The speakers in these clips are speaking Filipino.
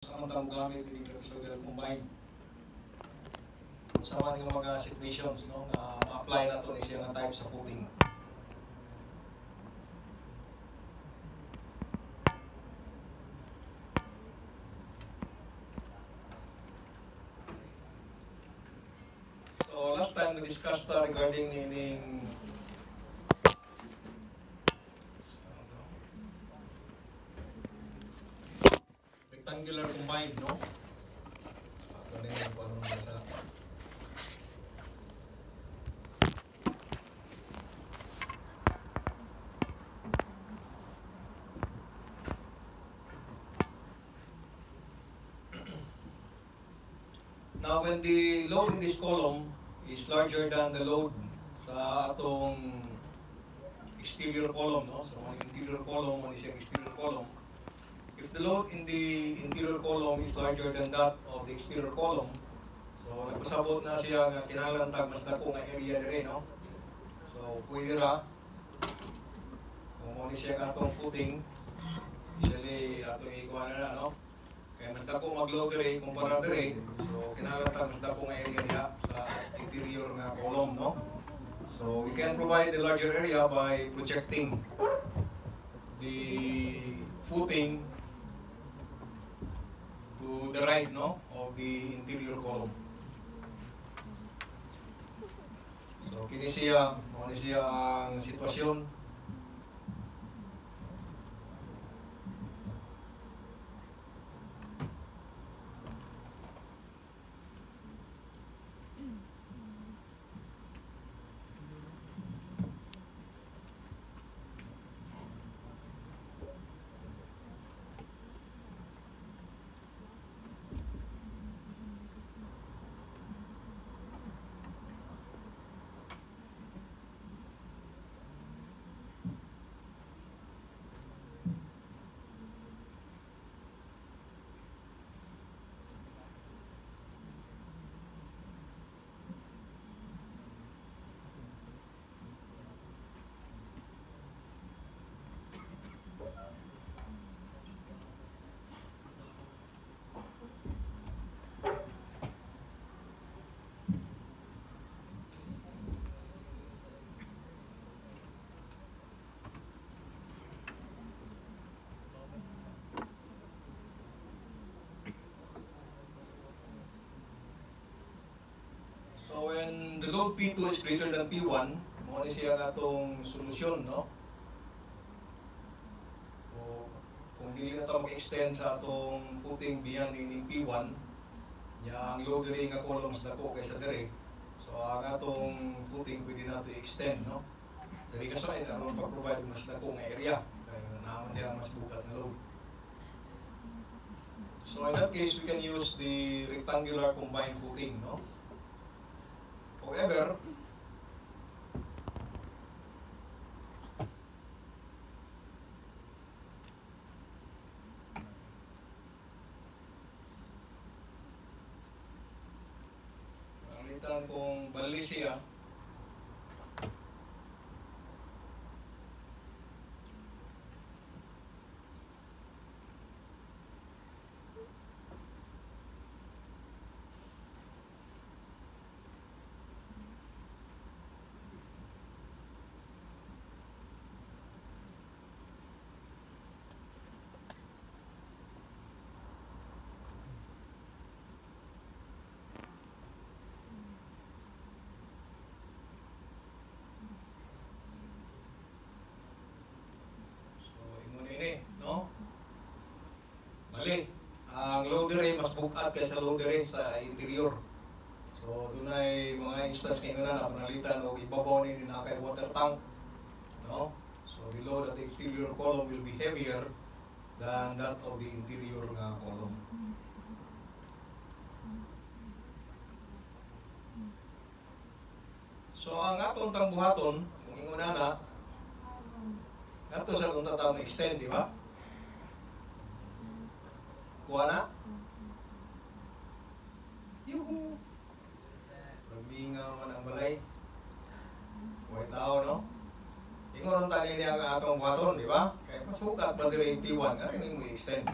Samantang gamit yung episode combine. Sa man yung mga situations no, na ma-apply na ito siya ng type sa coding. So last time we discussed regarding meaning rectangular combined, no? Ano yung kung anong nasa. Now, when the load in this column is larger than the load sa atong exterior column, no? So, ang interior column, ano siya exterior column. If the load in the interior column is larger than that of the exterior column, so nagpasabot na siya nga kinahanglan tag mas dako nga area dire, no? So, pwede ra kung ano siya nga atong footing, usually atong ikuha na, no? Kaya mas dako mag-load dire kumpara dire, so kinahanglan tag mas dako nga area niya sa interior nga column, no? So we can provide a larger area by projecting the footing to the right, no, of the interior column. So kini siya ang sitwasyon. So when the load P2 is greater than P1, mo ni siya atong solusyon, no? So kung dili na ito mag-extend sa atong footing beyond ini P1, ya ang load dire nga columns dako kaysa dire. So ang atong footing pwede na ito extend, no? Dari ka sa aron pag-provide mas dako nga area kaya naman diyan mas bukat na load. So in that case, we can use the rectangular combined footing, no? However, palitan kung bali siya, no? Mali. Ang loader ay mas bukat kaysa loader sa interior. So, doon ay mga instance ngayon na panalitan o ibabaw ni na kay water tank. No? So, the load at the exterior column will be heavier than that of the interior nga column. So, ang atong tangbuhaton, kung ingon na, ato sa kung tataw extend, di ba? Kuha na? Yuhu! Rabingaw man ang balay. Kuha tao, no? Ingon tani niya ang atong buhaton, di ba? Kaya masukat pa dire P1, nga rin mo extend.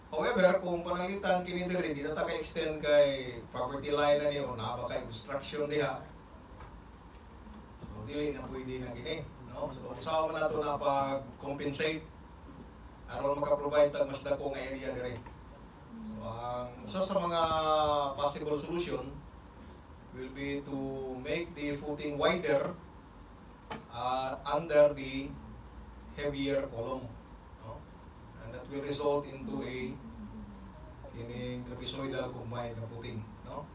However, kung pananglitan kini diri di na ta ka-extend kay property line na niyo, na ba kay construction diha. So dili na pwede na gini, no? So usawa man nato na pag-compensate aron maka-provide tag mas dakong area diri. So ang usa sa mga possible solution will be to make the footing wider under the heavier column, no? And that will result into a trapezoidal combined na footing, no?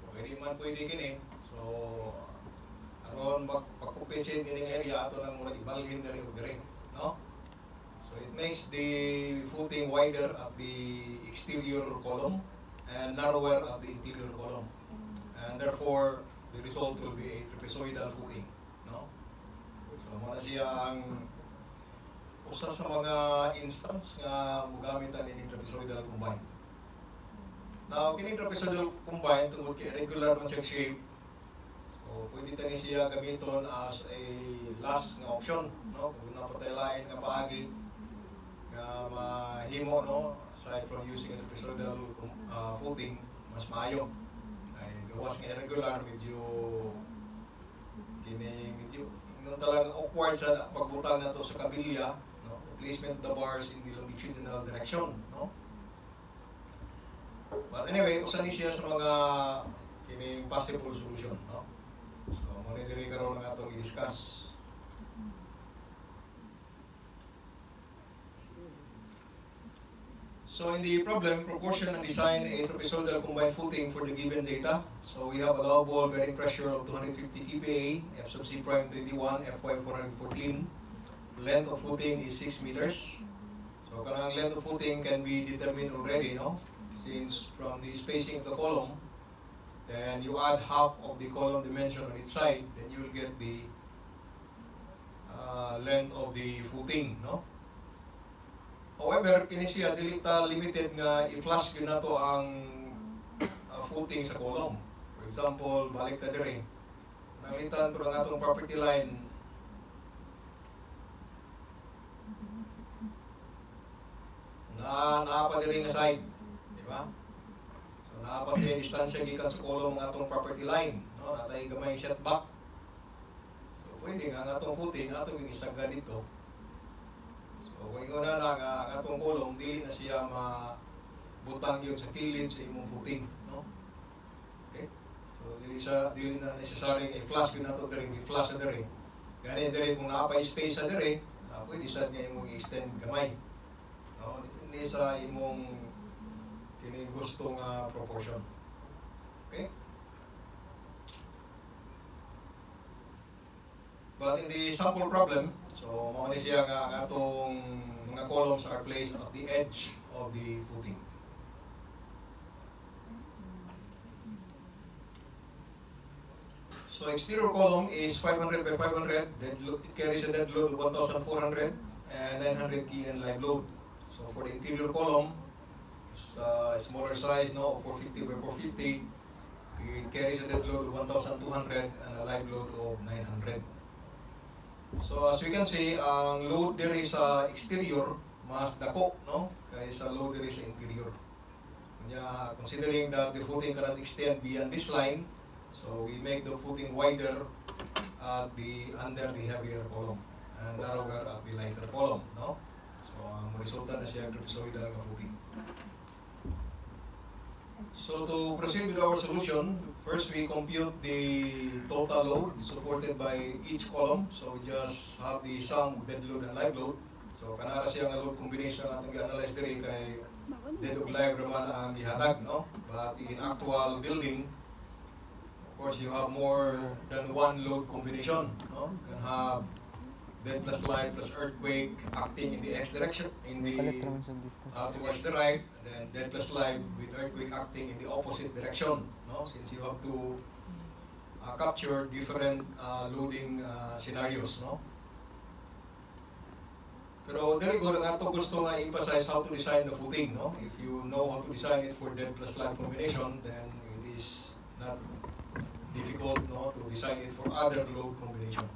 Pwede man pwede kini. So aron pag-compensate ining area ato nang muna ibalhin diri ug diri, no? So it makes the footing wider at the exterior column and narrower at the interior column. And therefore, the result will be a trapezoidal footing, no? So muna siya ang usa sa mga instance nga mogamitan ini trapezoidal combine. Now, kini trapezoidal combine tungod kay regular man siya shape, o pwede tani siya gamiton as a last nga option, no? Kung napataylain nga paagi nga mahimo, no, aside from using a trapezoidal footing, mas maayo. Ay gawas nga irregular, medyo talagang awkward sa pagbutang na to sa kabilya, no? Placement of the bars in the longitudinal direction, no? But anyway, usa ni siya sa mga kining possible solution, no? So mo ni diri karon nga atong i-discuss. So in the problem, proportion and design a trapezoidal combined footing for the given data. So we have allowable bearing pressure of 250 kPa, F sub C prime 21, Fy 414. Length of footing is 6 meters. So kanang length of footing can be determined already, no? Since from the spacing of the column, then you add half of the column dimension on each side, then you will get the length of the footing, no? However, kini siya dili ta limited nga i-flush gyud nato ang footing sa column. For example, balik ta diri. Nangitan pero ang atong property line naa pa diri nga side, di ba? So naa pa siya distansya gikan sa column ng atong property line, no? Natay gamay setback. So pwede nga ang atong footing atong isaga dito. So kung una na nga ang atong column, dili na siya mabutang yun sa kilid sa imong footing, no? Okay? So dili na necessary i-flush yun nato diri, i-flush na diri. Gani diri kung naapay space sa diri, pwede sad nga imong i-extend gamay, no? Depende sa imong kini gustong proportion. Okay? But in the sample problem, so mao ni siya nga ang atong mga columns are placed at the edge of the footing. So exterior column is 500 by 500, dead load, it carries a dead load of 1,400 and 900 key and live load. So for the interior column, it's smaller size, no, 450 by 450, it carries a dead load of 1,200 and a live load of 900. So as we can see, ang load diri sa exterior mas dako, no, kaysa load diri sa interior. Kanya considering that the footing cannot extend beyond this line, so we make the footing wider at the under the heavier column and narrower at the lighter column, no. So ang resulta na siya trapezoidal nga footing. So to proceed with our solution, first we compute the total load supported by each column. So we just have the sum of dead load and live load. So kanara siya nga load combination atong i-analyze diri kay dead ug live raman ang gihatag, no? But in actual building, of course you have more than one load combination, no? You can have dead plus live plus earthquake acting in the X direction, in the towards the right, and then dead plus live with earthquake acting in the opposite direction, no? Since you have to capture different loading scenarios, no? Pero very good ang ato gusto nga emphasize how to design the footing, no? If you know how to design it for dead plus live combination, then it is not difficult, no, to design it for other load combination.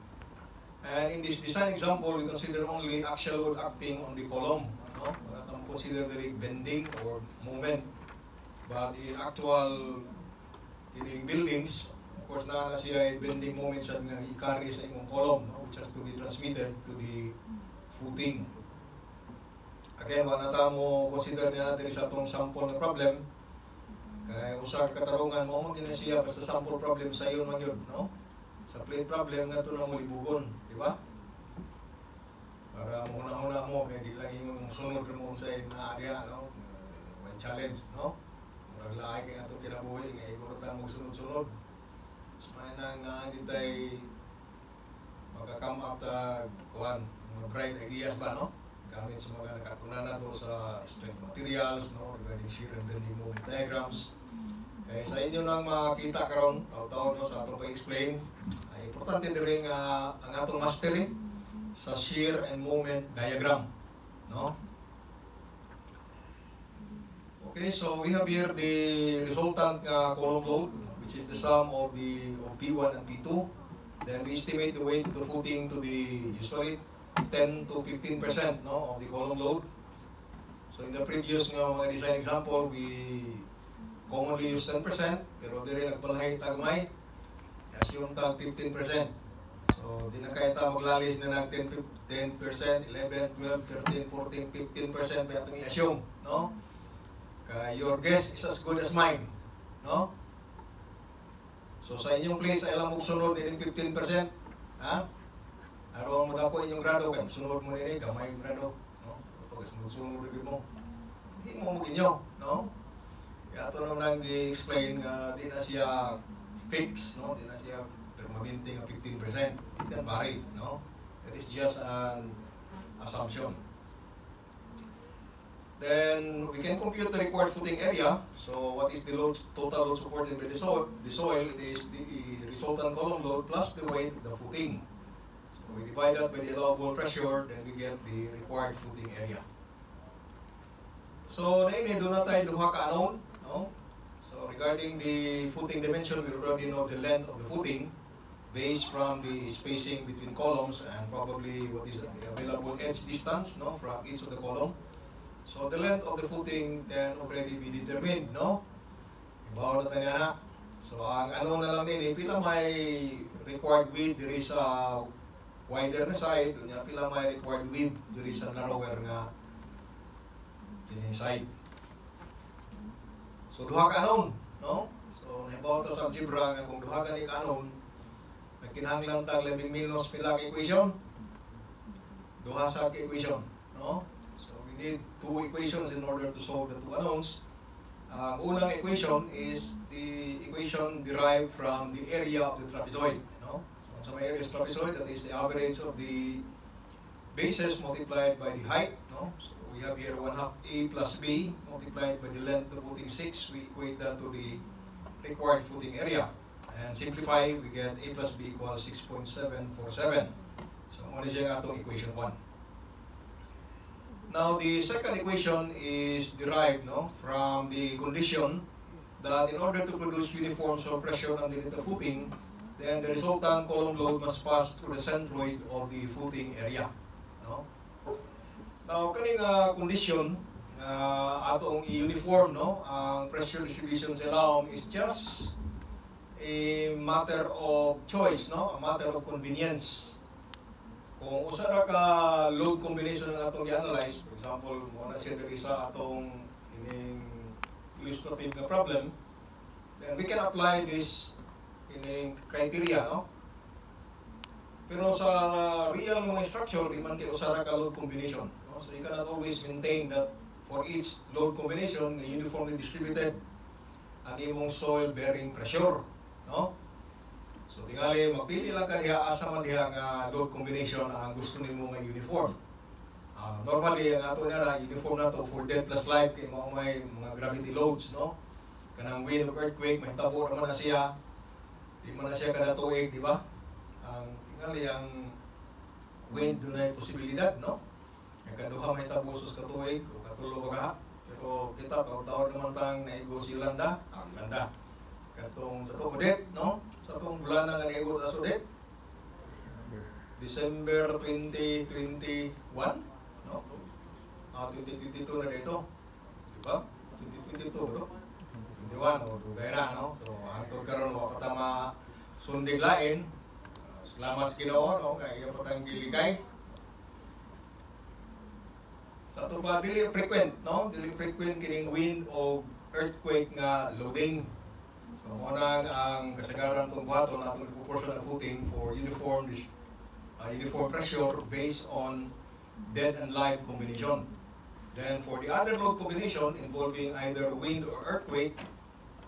And in this design example, we consider only axial load acting on the column. No? Wala tayong consider the bending or movement. But in actual buildings, of course, na siya bending moments at nga i-carry sa imong column, no? Which has to be transmitted to the footing. Again, wala na mo consider natin sa itong sample na problem. Kaya usag katarungan mo, hindi na siya basta sample problem sa iyo man yun, no? Sa plate problem nga ito na mo ibugon, di ba? Para muna-muna mo, hindi lang yung sunod mo sa inaarya, no? May challenge, no? Murag lahay kaya ito kinabuhi, nga igurot lang mo sunod-sunod. So, may nang hindi tayo magka-come up na mga bright ideas ba, no? Gamit sa mga nakatunanan doon sa strength materials, no? Regarding shear and bending moment diagrams. Kaya sa inyo nang makita karon, taon-taon no, sa atong pa-explain, ay importante din rin ang atong mastery sa shear and moment diagram, no? Okay, so we have here the resultant column load, which is the sum of P1 and P2. Then we estimate the weight of the footing to be usually 10 to 15%, no, of the column load. So in the previous mga design example, we commonly use 10%, pero diri nagpalahay tagmay, assume tag 15%. So di na kaya ta maglalis na ng 10%, 11, 12, 13, 14, 15% ba itong i-assume, no? Kaya your guess is as good as mine, no? So sa inyong place, ay lang sunod din 15%, ha? Araw mo dako inyong grado, kaya sunod mo nila, gamay yung grado, no? So sunod review mo. Hindi mo inyo, no? Kaya ito naman lang di-explain di na siya fix, no? Di na siya permanente ng 15%. It can vary, no? That is just an assumption. Then we can compute the required footing area. So what is the total load supported by the soil? It is the resultant column load plus the weight of the footing. So we divide that by the allowable pressure, then we get the required footing area. So nainid doon na tayo duha ka anon, no? So regarding the footing dimension, we already know the length of the footing based from the spacing between columns and probably what is the available edge distance, no, from each of the column. So the length of the footing can already be determined, no? Ibaw na tayo na. So ang ano na lang din, pila may required width, there is a wider na side, pila may required width, there is a narrower nga side. So duha ka anon, no? So nahibaw ito sa algebra nga kung duha ka ni anon, may kinahanglan tag labing minus pila ka equation, duha sa equation, no? Need two equations in order to solve the two unknowns. Unang equation is the equation derived from the area of the trapezoid. No? So my area is trapezoid, that is the average of the bases multiplied by the height. No? So we have here 1/2 A plus B multiplied by the length of footing 6. We equate that to the required footing area. And simplify, we get A plus B equals 6.747. So muna siya atong equation 1. Now, the second equation is derived, no, from the condition that in order to produce uniform soil pressure underneath the footing, then the resultant column load must pass through the centroid of the footing area. No? Now, kaning condition atong i-uniform, no, ang pressure distribution sa ilawom is just a matter of choice, no, a matter of convenience. Kung usa ra ka load combination na atong i-analyze, for example, muna siya diri sa atong ining illustrative na problem, then we can apply this ining criteria, no? Pero sa real mga structure, di man kayo usa ra ka load combination, no? So you cannot always maintain that for each load combination, uniformly distributed ang imong soil bearing pressure, no? So tingali, magpili lang ka diha, asa man diha nga load combination ang gusto nimo nga uniform. Normally, ang ato na uniform na to for dead plus life, kay may mga gravity loads, no? Kanang wind or earthquake, may tabo naman na siya. Di man na siya kada tuig, di ba? Ang tingali, ang wind, doon ay posibilidad, no? Ang kaduha may tabo sa tuig, o katulo baga. Pero kita, taon-taon naman tang naigo si Landa, Landa. Katong sa itong ulit, no? Sa itong bulan na naigot sa ulit. December 2021, no? 2022 na dito. Diba? 2022, no? 21, o dugay na, no? So, hangtod karon wa pa tama sundig lain. Salamat sa Ginoo, no? Kaya iyo pa tayong giligay. Sa ato pa, dili frequent, no? Dili frequent kining wind o earthquake nga loading. So, muna ang kasagaran itong buhaton na itong proportional footing for uniform pressure based on dead and live combination. Then for the other load combination involving either wind or earthquake,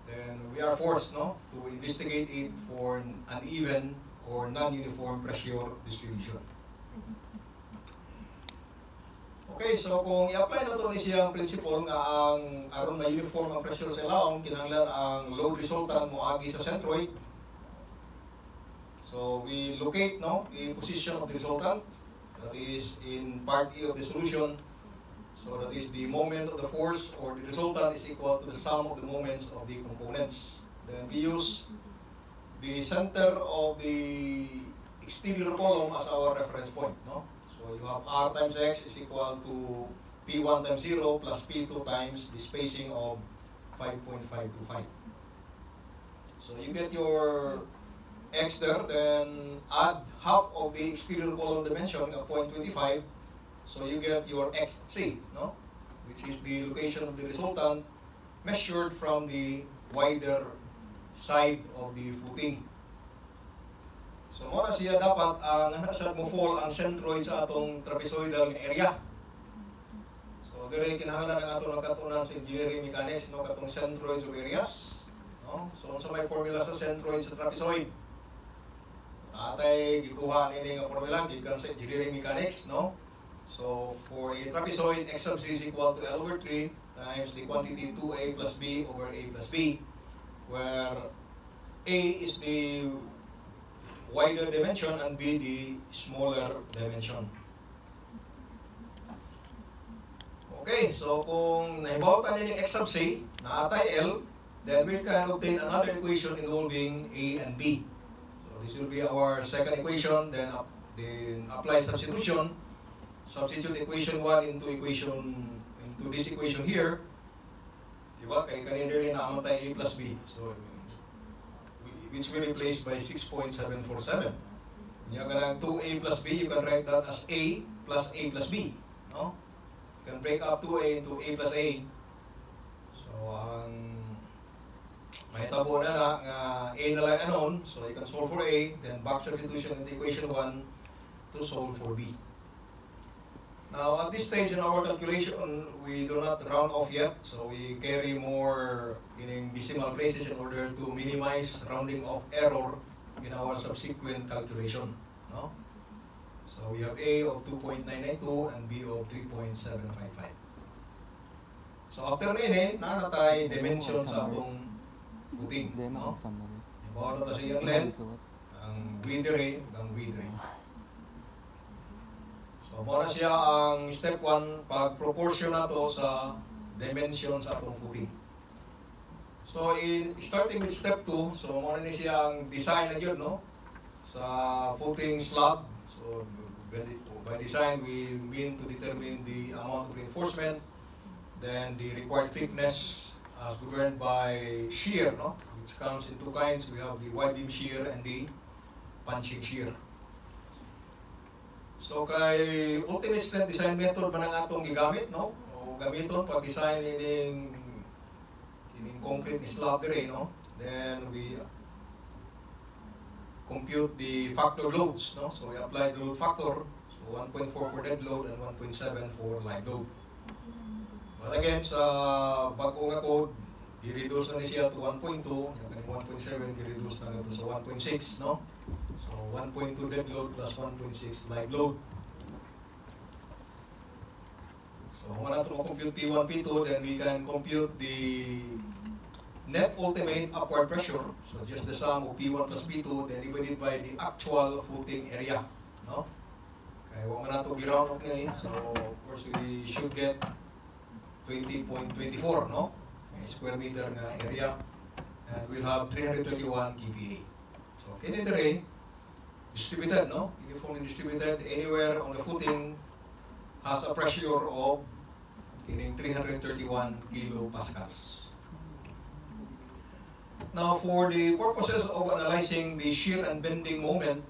then we are forced, no, to investigate it for uneven or non-uniform pressure distribution. Okay, so kung i-apply na ito ni siyang principle nga ang aron na uniform ang pressure sa ilaong, kinahanglan ang load resultant mo agi sa centroid. So we locate, no, the position of the resultant, that is in part E of the solution. So that is the moment of the force or the resultant is equal to the sum of the moments of the components. Then we use the center of the exterior column as our reference point, no? So you have R times X is equal to P1 times 0 plus P2 times the spacing of 5.525. So you get your X there, then add half of the exterior column dimension of 0.25. So you get your XC, no? Which is the location of the resultant measured from the wider side of the footing. So muna siya dapat nasa mo fall ang centroid sa atong trapezoidal area. So dire kinahanglan ang atong nagkatunan sa engineering mechanics, no, katong centroids of areas, no? So sa may formula sa centroid sa trapezoid, atay gikuha ini nga formula gikan sa engineering mechanics, no? So for a trapezoid, x sub c is equal to L over 3 times the quantity 2a plus b over a plus b, where a is the wider dimension and b the smaller dimension. Okay, so kung nahibaw-tan nila x sub c na atay L, then we can obtain another equation involving a and b. So this will be our second equation, then apply substitution. Substitute equation 1 into this equation here. Diba? Kaya kanina rin naamatay a plus b. So which we replace by 6.747. Yung kanang 2a plus b, you can write that as a plus b. No? You can break up 2a into a plus a. So ang may tabo na nga a na lang unknown, so you can solve for a, then back substitution into equation 1 to solve for b. Now at this stage in our calculation, we do not round off yet, so we carry more in decimal places in order to minimize rounding off error in our subsequent calculation. No? So we have A of 2.992 and B of 3.755. So after nini, nanatay dimension sa atong buting. No? Ibawa na siya yung length, ang width ray, ang width ray. So muna siya ang step 1 pag proportion na to sa dimension sa atong footing. So starting with step 2, so muna ni siya ang design na yun, no? Sa footing slab. So by design, we mean to determine the amount of reinforcement, then the required thickness as governed by shear, no? Which comes in two kinds. We have the wide beam shear and the punching shear. So kay ultimate strength design method man ang atong gigamit, no? O gamiton pag design ining concrete slab dire, no? Then we compute the factor loads, no? So we apply the load factor, so 1.4 for dead load and 1.7 for live load. But again, sa bago nga code, i-reduce na siya to 1.2, yung 1.7 i-reduce na ito sa 1.6, no? So 1.2 dead load plus 1.6 live load. So kung natin compute P1, P2, then we can compute the net ultimate upward pressure. So just the sum of P1 plus P2, then divided by the actual footing area. No? Okay, huwag man natin i-round up ngayon. So of course we should get 20.24, no? Square meter na area. And we'll have 331 kPa. So kinidere, distributed, no? Uniformly distributed anywhere on the footing has a pressure of 331 kilopascals. Now, for the purposes of analyzing the shear and bending moment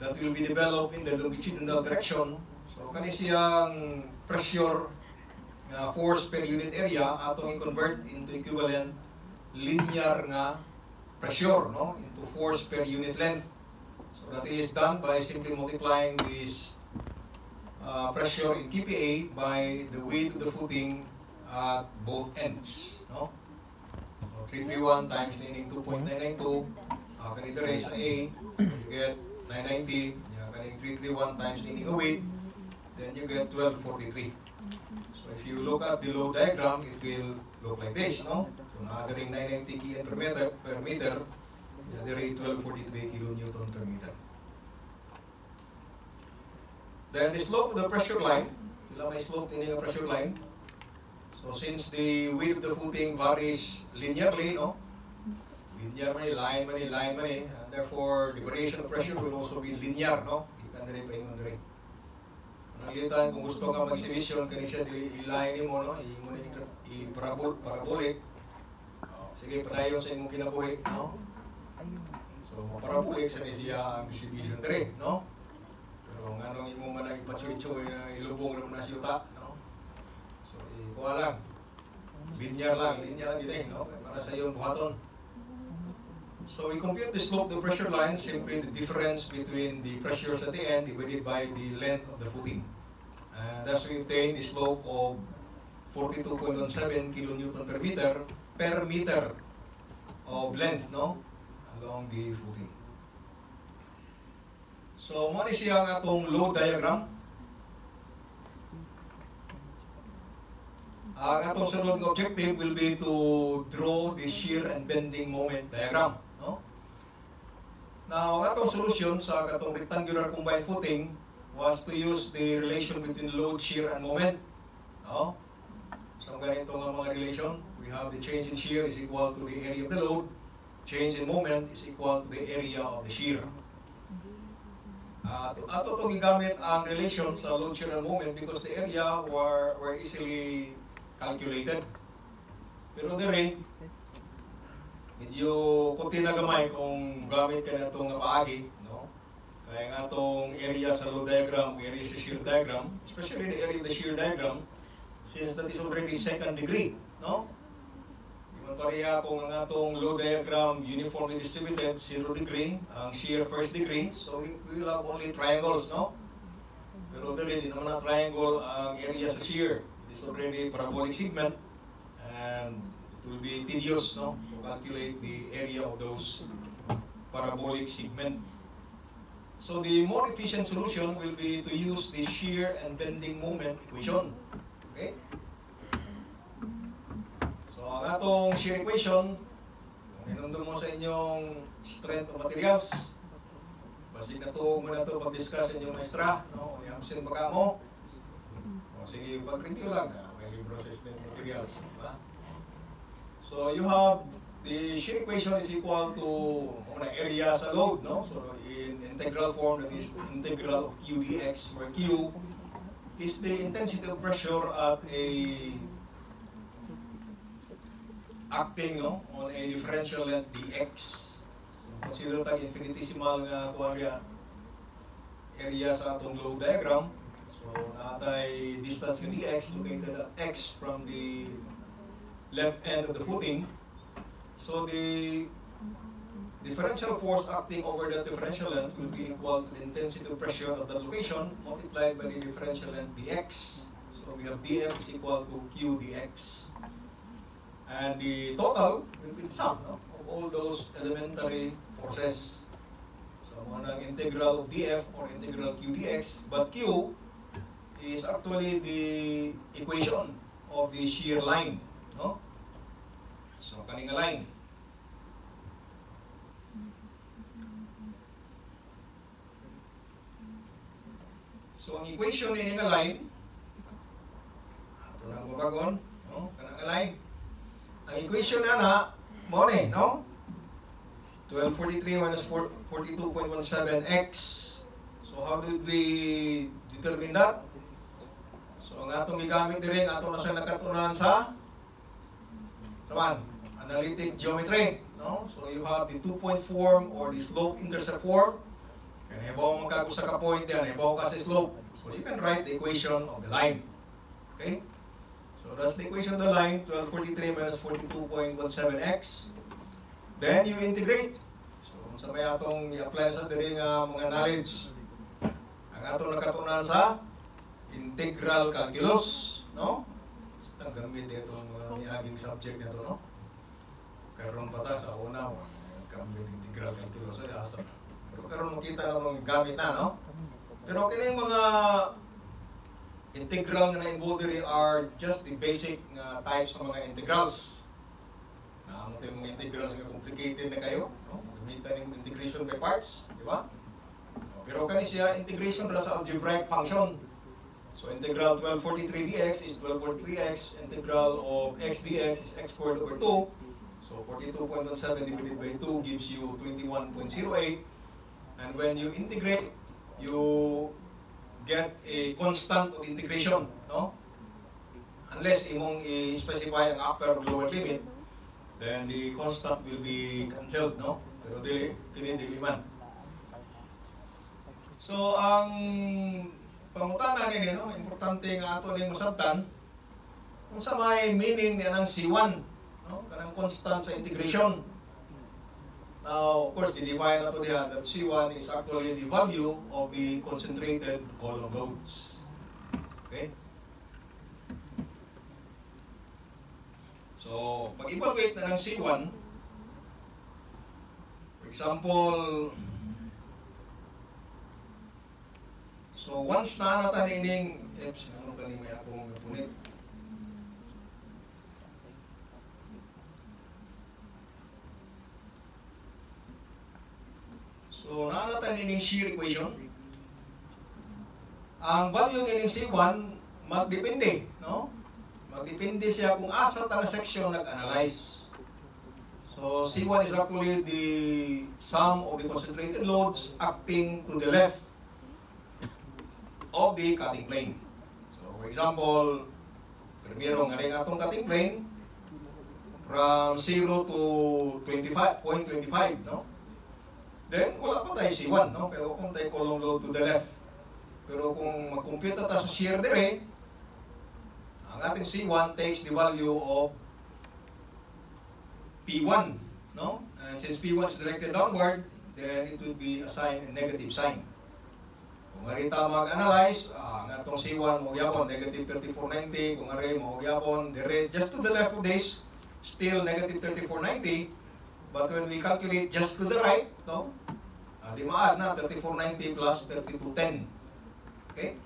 that will be developed in the longitudinal direction, so kani siyang pressure force per unit area atong i-convert into equivalent linear nga pressure, no, into force per unit length. So that is done by simply multiplying this pressure in kPa by the weight of the footing at both ends, no? So 331 times 2.992, kanito raise sa A, you get 990, kaning 331 times weight, then you get 1243. So if you look at the load diagram, it will look like this, no? So nakagaling 990 kN per meter, the rate 1243 kilonewton per meter. Then the slope of the pressure line, may slope in yung pressure line. So since the weight of the footing varies linearly, no? Linear line, and therefore the variation of pressure will also be linear, no? Ikandre pa yung andre. Nakalitan kung gusto ka mag-exhibition, kani siya i-line mo, no? I-parabolic. Sige, padayon sa imong kinabuhi, no? So, parabolic sa siya ang exhibition dire, no? Pero nga nung imo man ipachoy-choy, ilubong naman na siyuta, no? So, ikuha lang. Linear lang yun, no? Para sa iyo buhaton. So we compute the slope of the pressure line, simply the difference between the pressures at the end divided by the length of the footing. And thus we obtain a slope of 42.17 kilonewton per meter of length, no, along the footing. So mo ni siya nga atong load diagram. Ang atong sunod nga objective will be to draw the shear and bending moment diagram. No? Now, atong solution sa katong rectangular combined footing was to use the relation between load, shear, and moment. No? So, ganito nga mga relation. We have the change in shear is equal to the area of the load. Change in moment is equal to the area of the shear. Ato itong gigamit ang relation sa load, shear, and moment because the area were easily calculated. Pero dire, medyo kunti na gamay kung gamit ka na itong paagi, no? Kaya nga itong area sa load diagram, area sa shear diagram, especially the area of the shear diagram, since that is already second degree, no? Yung pareha kung ang atong load diagram uniformly distributed, 0 degree, ang shear first degree, so we will have only triangles, no? Pero dire, di naman na triangle ang area sa shear. It is already parabolic segment, and it will be tedious, no, to calculate the area of those parabolic segment. So the more efficient solution will be to use the shear and bending moment equation. Okay? So ang atong shear equation, kung inundon mo sa inyong strength of materials, basi na to muna to pag-discuss sa inyong maestra, no, i-absent baka mo. O sige, pag-review lang, may libro sa strength of materials, diba? So you have the shear equation is equal to area sa load, no? So in integral form, that is integral of Q dx, where Q is the intensity of pressure at a acting, no, on a differential length dx. So consider tag infinitesimal nga kuwanga area sa atong load diagram. So natay distance ng dx located at x from the left end of the footing. So the differential force acting over the differential length will be equal to the intensity of pressure of that location multiplied by the differential length dx. So we have df is equal to q dx. And the total will be the sum, no, of all those elementary forces. So one integral of df or integral q dx, but q is actually the equation of the shear line, no? So kaning line. So ang equation ni nga line, ato nang bagon, no? Kanang line. Ang equation na mo ni, no? 1243 minus 42.17x. So how did we determine that? So ang atong gigamit diri, ang atong nasa nakatunan sa analytic geometry, no? So you have the two-point form or the slope-intercept form. Kaya ibaw magkagusa ka point yan, ibaw ka sa slope. So you can write the equation of the line. Okay? So that's the equation of the line, 1243 minus 42.17x. Then you integrate. So sa may atong i-apply sa diri nga mga knowledge. Ang atong nakatunan sa integral calculus, no? Ang gamit ito ang niaging subject nito, no? Karon pata sa una, gamit integral calculus ay asa. Pero karon makita na ng gamit na, no? Pero kining mga integral na involved diri are just the basic types ng mga integrals. Na ang mga integrals nga complicated na kayo, no? Gamitan ng integration by parts, di ba? Pero kani siya integration ra sa algebraic function. So integral 1243 dx is 1243x, integral of x dx is x squared over 2. So 42.17 divided by 2 gives you 21.08. And when you integrate, you get a constant of integration, no? Unless imong i-specify ang upper or lower limit, then the constant will be cancelled, no? Pero dili man. So ang pangutana nini, no, importante nga ato ning masabtan kung sa may meaning niya ng C1, no, kanang constant sa integration. Now, of course, i-define nato diha that C1 is actually the value of the concentrated column loads. Okay? So, pag-evaluate na ng C1, for example, so once na natin ining, ano kaning may akong punit? So, nakalatan ining shear equation. Ang value ng C1 magdepende, no? Magdepende siya kung asa ta nga section nag-analyze. So, C1 is actually the sum of the concentrated loads acting to the left of the cutting plane. So, for example, primero nga rin atong cutting plane from 0 to 25.25, no? Then, wala pa tayo C1, no? Pero kung tayo column load to the left. Pero kung mag-compute tayo sa shear dire, ang ating C1 takes the value of P1, no? And since P1 is directed downward, then it will be assigned a negative sign. Kung harita mag-analyze, ang atong C1 mo yapon, negative 3490. Kung harita mo yapon, dire, just to the left of this, still negative 3490. But when we calculate just to the right, no? Di maad na 3490 plus 3210. Okay?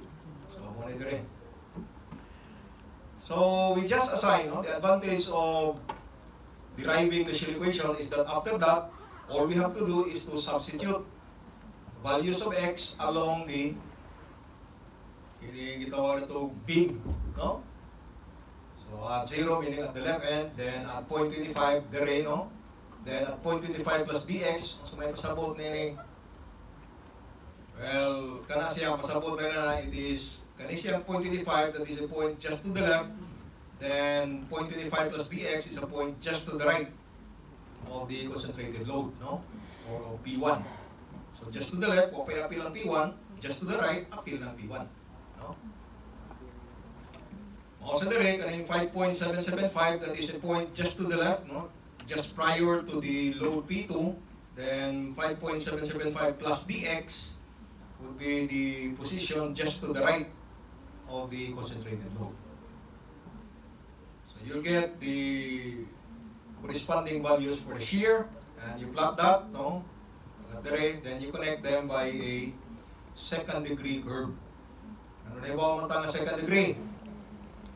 So, muna dire. So, we just assign, no? The advantage of deriving the shear equation is that after that, all we have to do is to substitute values of x along the gitawag ito beam, no? So, at 0 meaning at the left end, then at 0.25, dire, no? Then at 0.25 plus dx, so may pasabot nini. Well, kana siya pasabot na it is kanisiya 0.25, that is a point just to the left. Then 0.25 plus dx is a point just to the right of the concentrated load, no? Or P1. So just to the left, apil ang P1, just to the right, apil ng P1, no? Also dire kaning 5.775, that is a point just to the left, no? Just prior to the load P2, then 5.775 plus dx would be the position just to the right of the concentrated load. So you'll get the corresponding values for the shear, and you plot that, no? Then you connect them by a second degree curve. Ano na ibaw man ta nga second degree?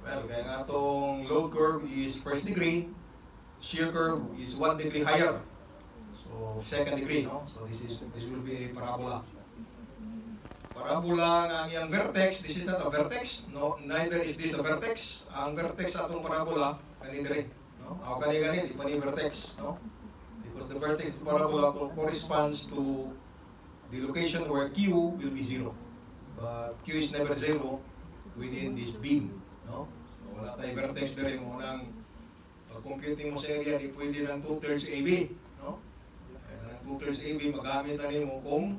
Well, kaya nga itong load curve is first degree, shear curve is 1 degree higher. So, second degree, no? So, this will be a parabola. Parabola nga ang iyang vertex, this is not a vertex, no? Neither is this a vertex. Ang vertex atong parabola, kanidiri, no? Ako kani-gani, di pa ni vertex, no? Because because the vertex of the parabola corresponds to the location where Q will be 0. But Q is never 0 within this beam. No? So wala tayong vertex na rin. Unang pag-computing mo sa area, di pwede ng 2/3 AB. No? Kaya ng 2/3 AB, magamit na rin mo kung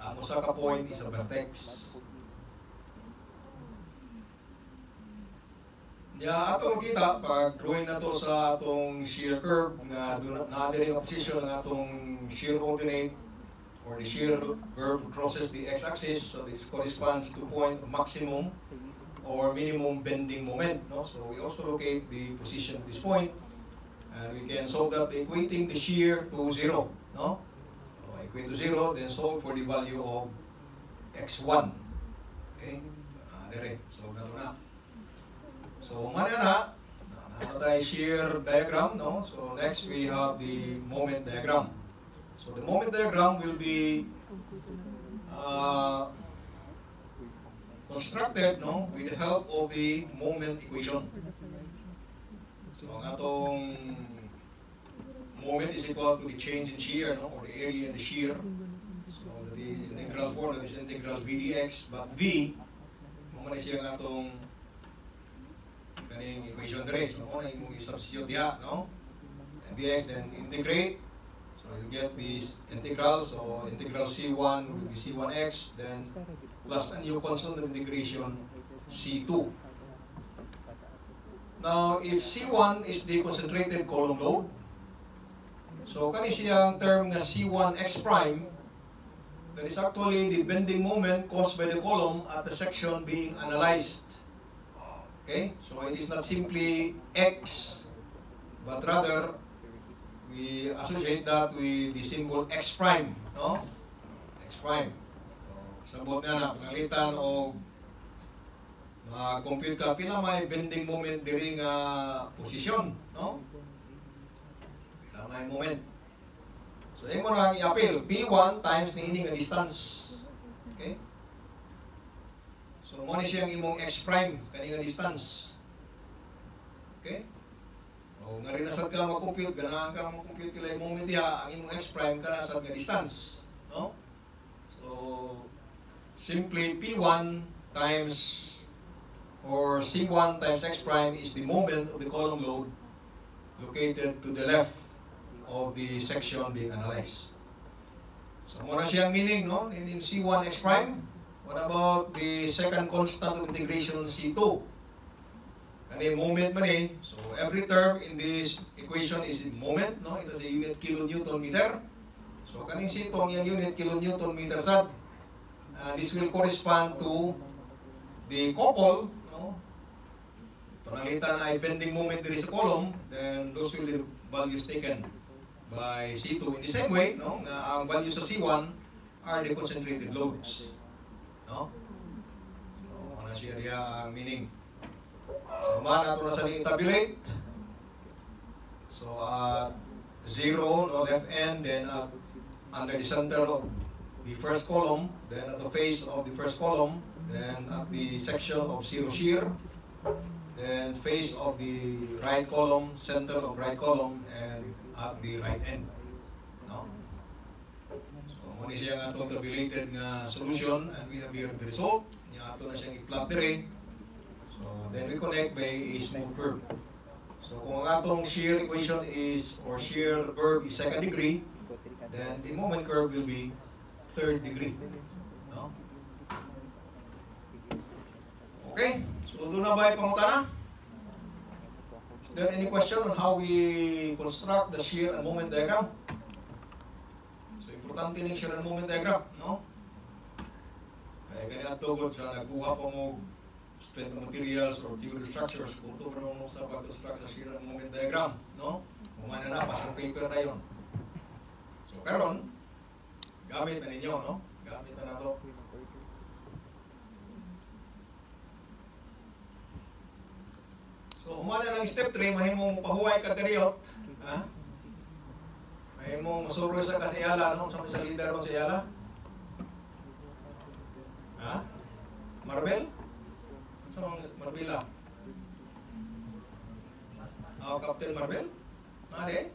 ang usa ka point is a vertex. Ya, ato kita pag drawing na to sa atong shear curve na naadiri ang position ng atong shear ordinate or the shear curve crosses the x-axis, so this corresponds to point of maximum or minimum bending moment. No? So we also locate the position of this point, and we can solve that equating the shear to 0. No? So equate to 0, then solve for the value of x1. Okay? Dire, solve na to na. So, mana na tayo shear diagram, no? So, next we have the moment diagram. So, the moment diagram will be constructed, no, with the help of the moment equation. So, ang atong moment is equal to the change in shear, no, or the area in the shear. So, the integral form, that is integral v dx, but v, muna siya ng atong kaning equation dere. So, kung yung substitute diya, no? And dx, then integrate. So, you get this integral. So, integral C1 will be C1x, then plus a new constant of integration C2. Now, if C1 is the concentrated column load, so kani siyang term na C1x prime, that is actually the bending moment caused by the column at the section being analyzed. Okay, so it is not simply x, but rather we associate that with the symbol x prime, no? X prime. So, sabot nga na, pangalitan o compute ka, pila may bending moment diri nga position, no? Pila may moment. So, yung mo na i-appeal, P1 times ni nga distance. Okay? So, mo ni siyang imong x prime, kanina distance. Okay? O, nga rin nasad ka mag-compute, ganahan ka mag-compute kila yung moment diha, ang imong x prime ka nasad nga distance. No? So, simply P1 times, or C1 times x prime is the moment of the column load located to the left of the section being analyzed. So, mo na siyang meaning, no? In C1 x prime. What about the second constant of integration C2? Kani moment man eh. So every term in this equation is moment, no? It has a unit kilonewton meter. So kaning C2 ang unit kilonewton meter sad. This will correspond to the couple, no? Pananglitan ay bending moment diri sa column, then those will be the values taken by C2 in the same way, no? Na ang values sa C1 are the concentrated loads. No? So, ano siya ang meaning? So, nato na sa tabulate. So, at 0, no, left end, then at under the center of the first column, then at the face of the first column, then at the section of zero shear, then face of the right column, center of right column, and at the right end. No? Muna siya nga itong tabulated nga solution, and we have here the result. Nga ito na siyang i-plot dire. So, then we connect by a smooth curve. So, kung ang atong shear equation is, or shear curve is second degree, then the moment curve will be third degree. No? Okay, so doon na ba ipangutana? Is there any question on how we construct the shear and moment diagram? Importante ng shear and moment diagram, no? Kaya kaya tugod sa nagkuha pa mo strength of materials or theory structures, kung ito mo sa pag-construct sa shear and moment diagram, no? Kumana na, pa sa paper na yun. So, karon gamit na ninyo, no? Gamit na nato. So, umana lang step 3, mahimong pahuway ka kariyot, ha? May mo masuro sa kasiyala, no? Sa leader mo sa yala? Ha? Marvel? Saan Marbella? Captain Marvel? Mali?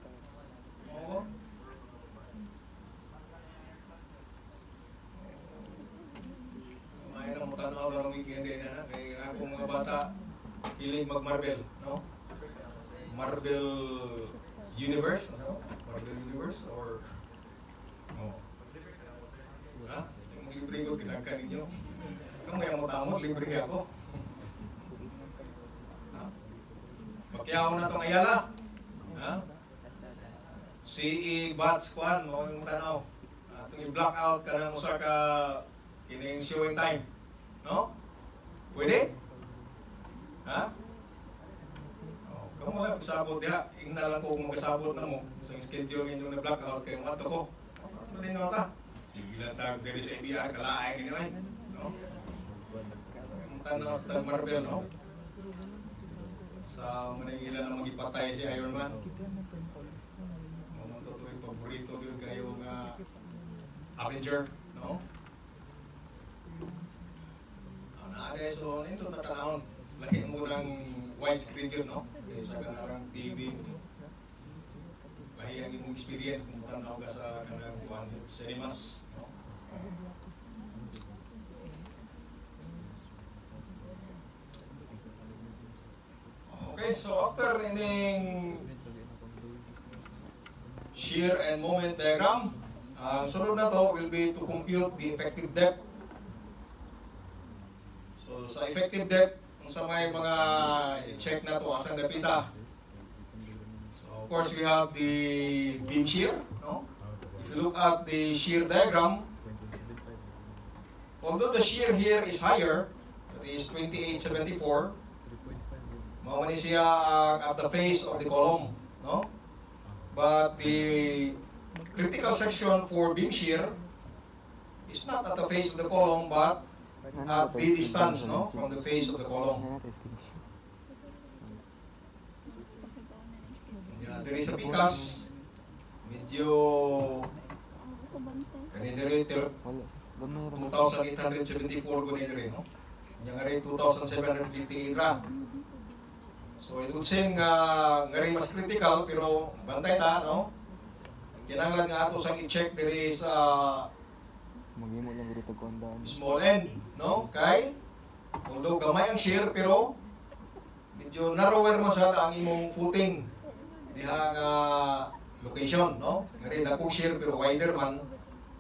Oo. tanaw lang ng weekend din na kay akong mga bata hilig mag-Marvel, no? Marvel Universe, ano? Marvel Universe or ha? Yung libre ko tinagkan ninyo. Kung may amot-amot, libre ako. Ha? Bakyaw na itong Ayala. Ha? Si Bats Kwan, mo yung tanaw. Itong i-blackout ka ng usa ka kining showing time. No? Pwede? Ha? Kamu lang kasabot diha. Ingna lang ko kung magkasabot na mo. Sa schedule ninyo na blackout kayo mato ko. Malinaw ta. Sige lang tag dari sa ibiya, kalaay ninyo eh. No? Tanaw sa Marvel, no? Sa Manila na magipatay si Iron Man. Mamunto to yung paborito yun kayo nga Avenger, no? So, ito tatanawon. Laki mo ng widescreen yun, no? Sa kanarang TV. Lahiyang imong experience kung tanaw ka sa kanarang cinemas, no? Okay, so after ending shear and moment diagram, ang sunod na to will be to compute the effective depth. So sa effective depth, kung sa may mga check na to asang dapita. So of course we have the beam shear, no? If you look at the shear diagram, although the shear here is higher, that is 2874, mawani siya at the face of the column, no? But the critical section for beam shear is not at the face of the column, but at the distance, no, from the face of the column. Yeah, there is a pikas, medyo kanina 2,874 ko nila no? Yung nga 2,758 ra. So it would seem nga mas critical, pero bantay ta, no? Kinanglan nga ato sang i-check diri sa small end, no? Kay although gamay ang shear, pero medyo narrower masyado ang imong footing diha nga location, no? Ngari dako shear pero wider man,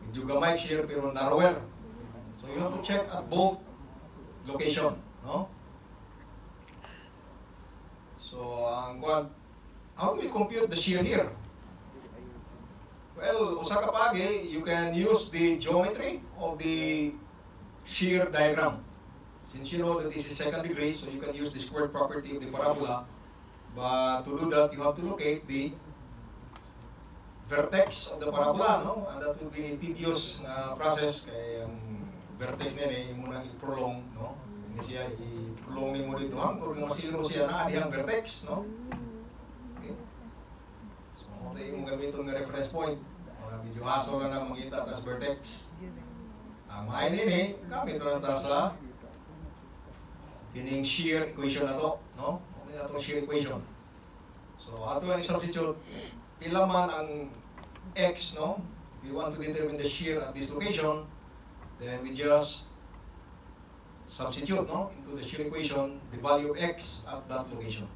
medyo gamay shear pero narrower. So you have to check at both location, no? So how do we compute the shear here? Well, usa ka pagi, you can use the geometry of the shear diagram. Since you know that this is second degree, so you can use the squared property of the parabola. But to do that, you have to locate the vertex of the parabola, no? And that will be a tedious process. Kaya ang vertex niya yung muna i-prolong, no? Hindi siya i-prolong mo dito hanggang masiro siya na ang vertex, no? Okay, yung gamiton nga reference point, medyo haso lang ang mangita tas vertex. Ang main ini, gamit lang ta sa kining shear equation na to, no? Ano na itong shear equation? So, ato lang i-substitute, pila man ang x, no? If you want to determine the shear at this location, then we just substitute, no? Into the shear equation, the value of x at that location.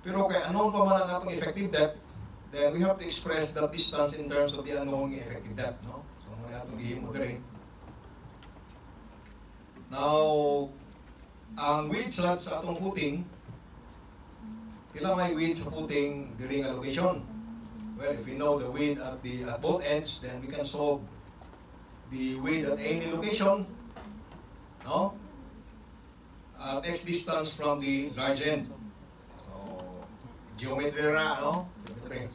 Pero kay unknown pa man ang atong effective depth, then we have to express that distance in terms of the unknown effective depth, no? So, muna atong gihimo diri. Now, ang width sa atong footing, pila may width sa footing during a location? Well, if we know the width at both ends, then we can solve the width at any location, no? At x distance from the large end. Geometry na, no? Geometry.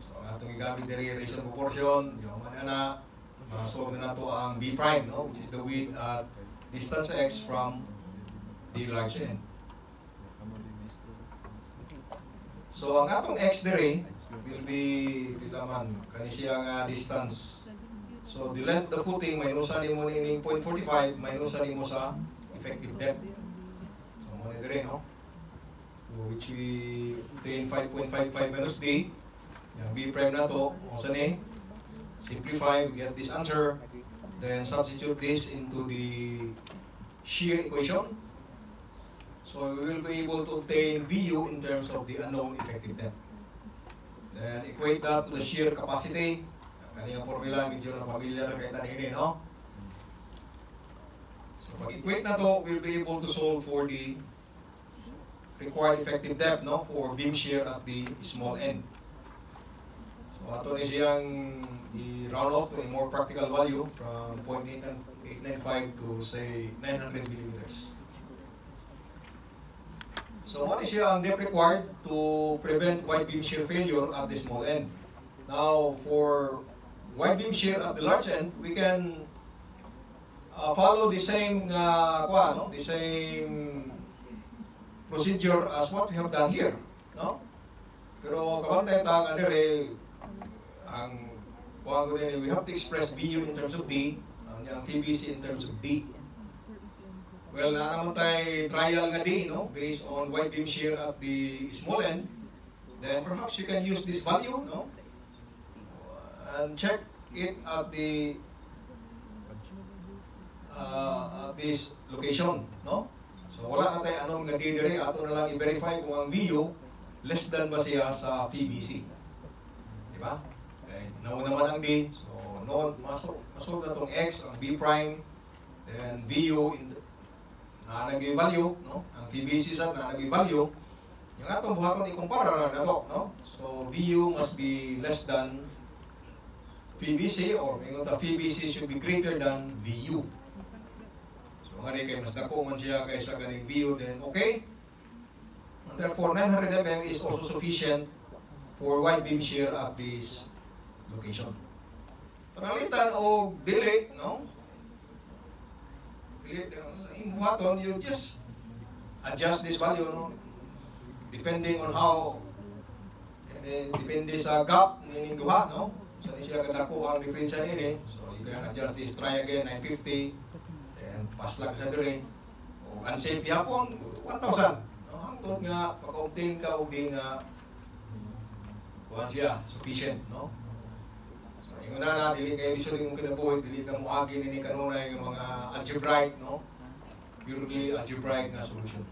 So, atong igamit diri relation proportion, yung na solve na nato ang b prime, no? Which is the width at distance x from the large end. So, ang atong x diri will be, kita man, kani siya nga distance. So, the length of the footing, may inusan mo ni 0.45, may inusan mo sa effective depth. So, muna diri, no? Which we obtain 5.55 minus d. Yung b prime na to, kung saan simplify, we get this answer. then substitute this into the shear equation. So we will be able to obtain VU in terms of the unknown effective depth. Then equate that to the shear capacity. Kanina formula, medyo na familiar kay tanini, no? So pag-equate na to, we'll be able to solve for the required effective depth, no, for beam shear at the small end. So ato na siyang i-round off to a more practical value from 0.895 to say 900 millimeters. So what is ang depth required to prevent wide beam shear failure at the small end? Now for wide beam shear at the large end, we can follow the same the same procedure as what we have done here, no? Pero kabantay tang ang we have to express VU in terms of D, ang PVC in terms of D. Well, na naman tayo trial nga D, no, based on wide beam shear at the small end. Then perhaps you can use this value, no, and check it at the this location, no? So wala na tayo anong nagdidiri, ato na lang i-verify kung ang VU less than ba siya sa PVC. Diba? Okay. Nauna naman ang D, so no, masok na itong X, ang B prime, then VU na nag-value, no? Ang PVC sa na nag-value, yung atong buhaton ikumpara na ito, no? So VU must be less than PVC, or yung PVC should be greater than VU. Kung kay mas dako man siya kaysa ganing VU, then okay. And therefore, 900 mm is also sufficient for wide beam shear at this location. Panalitan o delete, no? Delete, in buhaton, you just adjust this value, no? Depending on how, depende sa gap ng duha, no? So, siya kadako ang diferensya nini. So, you can adjust this, try again, 950. Pas lang sa diri. O unsafe yapon 1,000. No, hangtod nga pagka-obtain ka og di nga kuan siya sufficient, no? So ingon na dili kay visually mo kinabuhi, dili ka moagi nini kanunay nga mga algebraic, no? Purely algebraic na solution.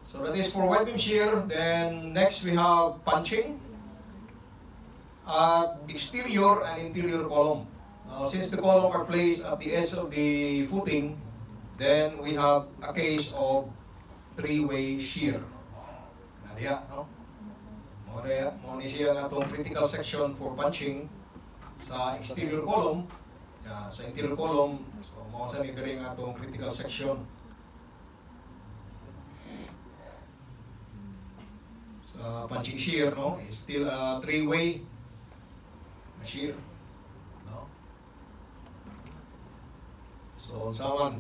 So that is for wide beam shear. Then next we have punching at exterior and interior column. Since the column are placed at the edge of the footing, then we have a case of three-way shear. Nadiya, no? Muna siya nga itong critical section for punching sa exterior column. Sa interior column, so mausa ni diri nga itong critical section. Sa punching shear, no? It's still a three-way shear. So, sama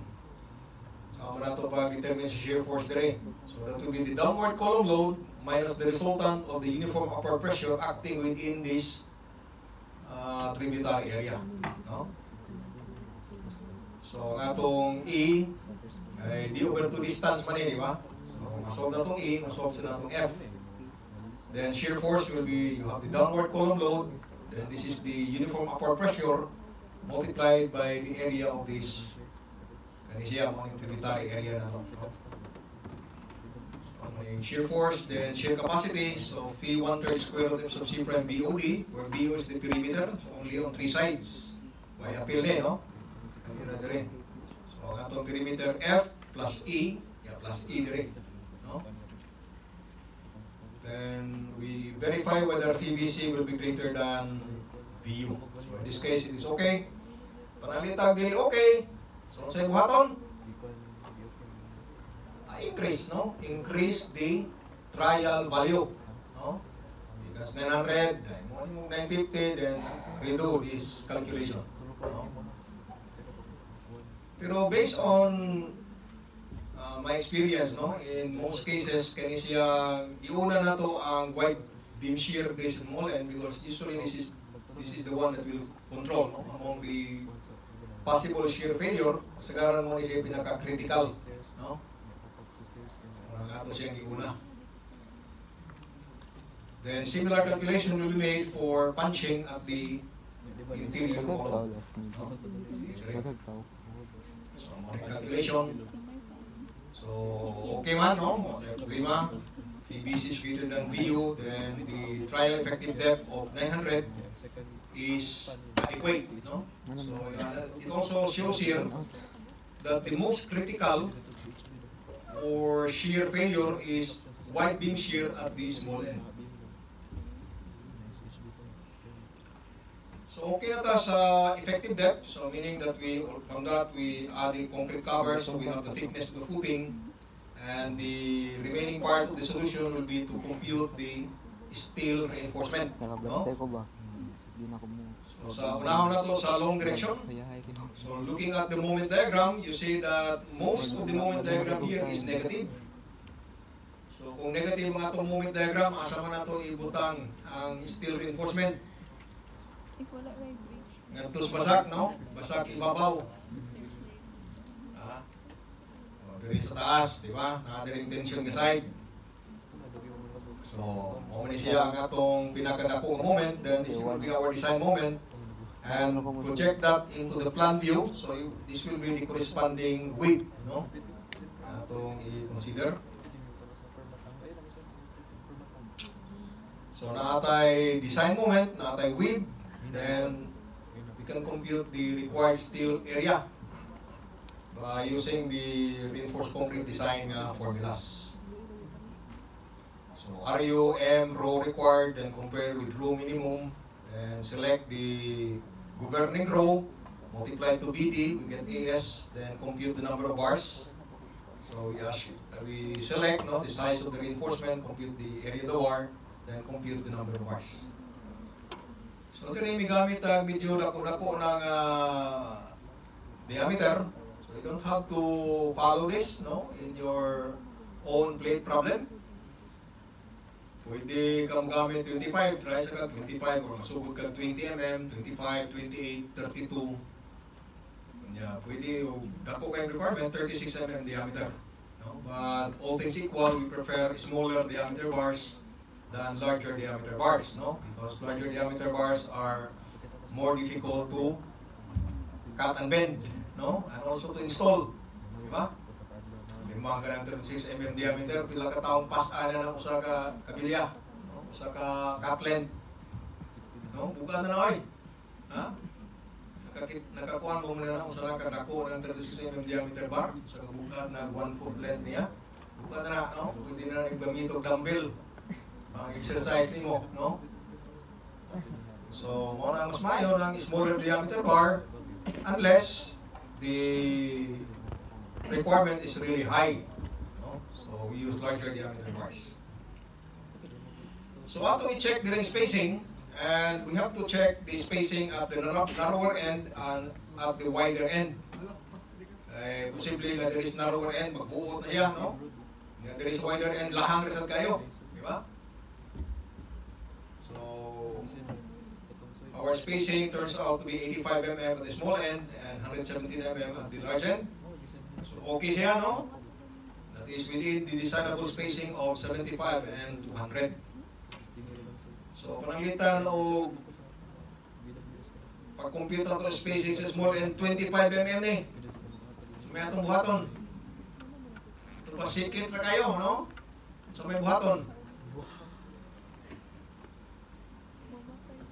na ito pag-determine sa shear force dire. So, that will be the downward column load minus the resultant of the uniform upper pressure acting within this tributary area. No? So, ang atong E, ay D over 2 distance man di ba? So, masolve na itong E, masolve na itong F. Then, shear force will be, you have the downward column load, then this is the uniform upper pressure multiplied by the area of this siya mga tributary area na. So, yung shear force, then shear capacity, so phi 1/3 square root of C prime BOD, where BO is the perimeter, so only on 3 sides. May appeal no? So, ang atong perimeter F plus E, plus E direct, no? Then, we verify whether PVC will be greater than VU. So, in this case, it is okay. Panalitag dili okay. So, sa buhaton, increase, no? Increase the trial value, no? Because 900, then 950, then redo this calculation, no? Pero based on my experience, no? In most cases, kani siya iuna na to ang wide beam shear based on small end, because usually this is the one that will control, no? Among the possible shear failure, kasagaran mo ni siya pinaka-critical, no? Ato siyang iuna. Then similar calculation will be made for punching at the interior column. No? So, mga calculation. So, okay man, no? Mga problema. PBC is greater than VU, then the trial effective depth of 900 is adequate, no? So, it also shows here that the most critical or shear failure is wide beam shear at the small end. So okay na ta sa effective depth, so meaning that from that we add the concrete cover, so we have the thickness of the footing, and the remaining part of the solution will be to compute the steel reinforcement. No? So sa unahon na to sa long direction. So looking at the moment diagram, you see that most of the moment diagram here is negative. So kung negative mga itong moment diagram, asa man na ito ibutang ang steel reinforcement. Ngantos basak, no? Basak ibabaw. Diri sa taas, di ba? Nakadaling tension ka side. So, moment siya ang atong pinakadako moment, then this will be our design moment. And project that into the plan view. So, this will be the corresponding weight, no? Atong i-consider. So, naatay design moment, naatay width, then we can compute the required steel area by using the reinforced concrete design formulas. So RU, M, rho required, then compare with rho minimum, and select the governing rho, multiply to BD, we get AS, then compute the number of bars. So we select the size of the reinforcement, compute the area of the bar, then compute the number of bars. So ito na yung gamit ang medyo dako-dako ng diameter. So you don't have to follow this, no, in your own plate problem. Pwede kang gamit 25, try sa 25, or masugod ka 20 mm, 25, 28, 32. Yeah, pwede, dako kayong requirement, 36 mm diameter. No? But all things equal, we prefer smaller diameter bars than larger diameter bars, no? Because larger diameter bars are more difficult to cut and bend, no? And also to install, di ba? May mga ganang 36 mm diameter, pila ka taong pas-ana ng usa ka kabilya, no? Usa ka cut length, no? Buka na oy, ha? Nakakuha mo muna na usa ka dako ng 36 mm diameter bar, usa ka buka na 1/4 length niya, buka na, no? Pwede na naggamit og dumbbell. Exercise nimo, no? So, mo na mas mayo ng smaller diameter bar unless the requirement is really high, no? So, we use larger diameter bars. So, ato i-check the ring spacing, and we have to check the spacing at the narrower end and at the wider end. Posible nga there is narrower end, magbuot na siya, no? There is wider end, lahang resad kayo, di ba? Our spacing turns out to be 85 mm at the small end and 117 mm at the large end. So okay siya, no? That is within the desirable spacing of 75 and 200. So pananglitan o pag-compute na ito spacing sa small end, 25 mm ni. So may atong buhaton. Ito pa sikit na kayo, no? So may buhaton.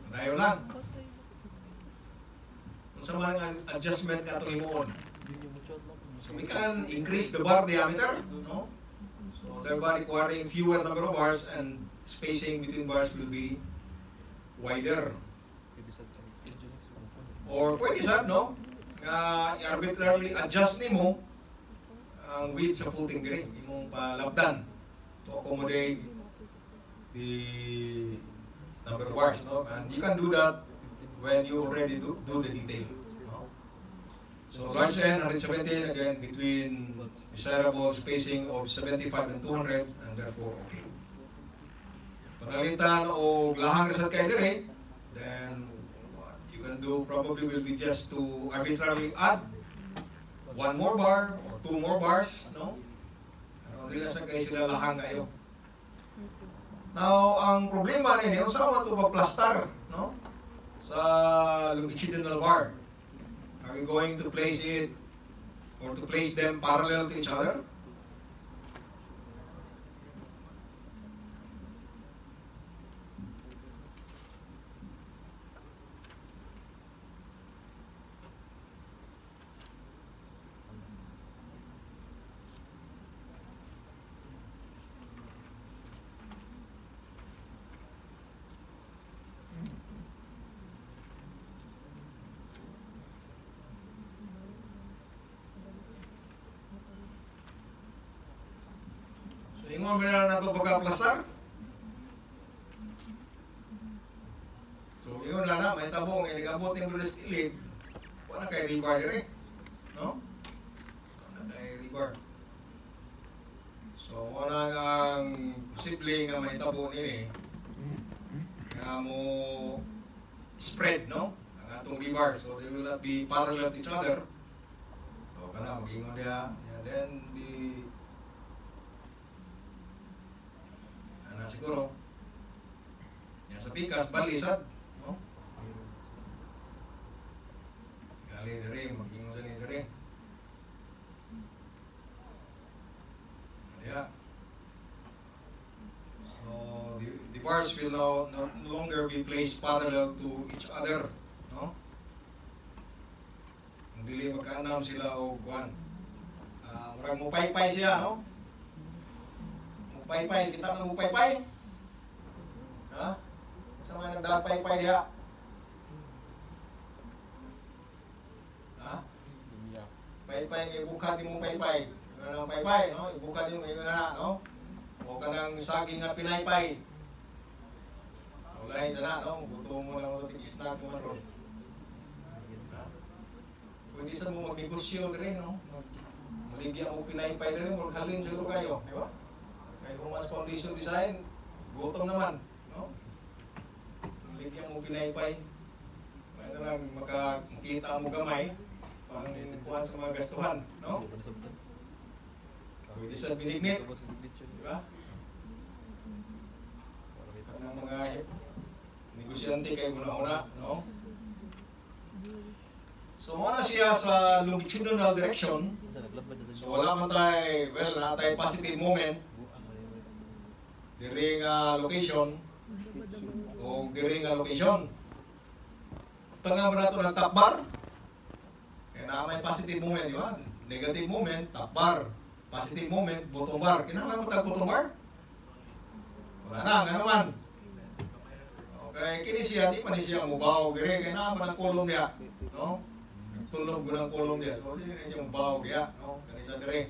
Dayo lang. So mga adjustment na itong imuon. So we can increase the bar diameter, no? So thereby requiring fewer number of bars, and spacing between bars will be wider. Or pwede sa, no? Arbitrarily adjust nimo ang width sa footing diri, imong palabdan to accommodate the number of bars, no? And you can do that when you already do the detail, no? So large end, 117, again, between desirable spacing of 75 and 200, and therefore okay. Pagalitan o lahang result kayo dire, then what you can do probably will be just to arbitrarily add one more bar or two more bars, no? Hindi na sa kayo sila lahang kayo. Now, ang problema ninyo, saan man ito pa-plaster, no? sa longitudinal bar. Are we going to place it or to place them parallel to each other? Ingon mo na nato pagkaplastar. So, ingon na may tabong, inigabot yung Bruce Elite, wala kay rebar dire. No? Wala kay rebar. So, wala ang posible nga may tabong ini nga mo spread, no? Ang atong rebar. So, they will not be parallel to each other. So, kana, mag-ingon niya. And then, siguro yan sa pikas balisad, no? Gali dire mag-ingon sa ni dire. Yeah. So the bars will no longer be placed parallel to each other, no? Dili magkaanam sila og kuan. Murag mo pay-pay siya, no? Pay-pay, kita na mo pay-pay? Ha? Sa mga nagdapay-pay diha? Ha? Pay-pay, ibuka din mo pay-pay. Ano pay-pay, no? Ibuka din mo yung na, no? O ka ng saging na pinay-pay. Wala yun sana, no? Buto mo lang ito, tig-snack mo ron. Ha? Pwede sa mo mag-negosyo rin, no? Maligyan mo pinay-pay rin, maghalin siguro kayo, di ba? Kaya kung mas foundation design, gutom naman, no? Ligyan mo pinaypay. Kaya na lang makakita mo gamay pang kuhan sa mga gastuhan, no? Pwede sa binignit, di ba? Ang mga negosyante kayo una-una, no? So, wala siya sa longitudinal direction. So, wala man tayo, well, wala tayo positive moment diri nga location o diri nga location. Tanga ba nato ng top bar? Kaya na may positive moment, di ba? Negative moment, top bar. Positive moment, bottom bar. Kinahanglan mo tag bottom bar? Wala na, nga naman. Okay, kini siya, di pa ni siya mubaw. Diri, kaya naman ang kolong niya. No? Nagtunog mo ng kolong niya. So, di siya mubaw niya. No? Kaya siya diri.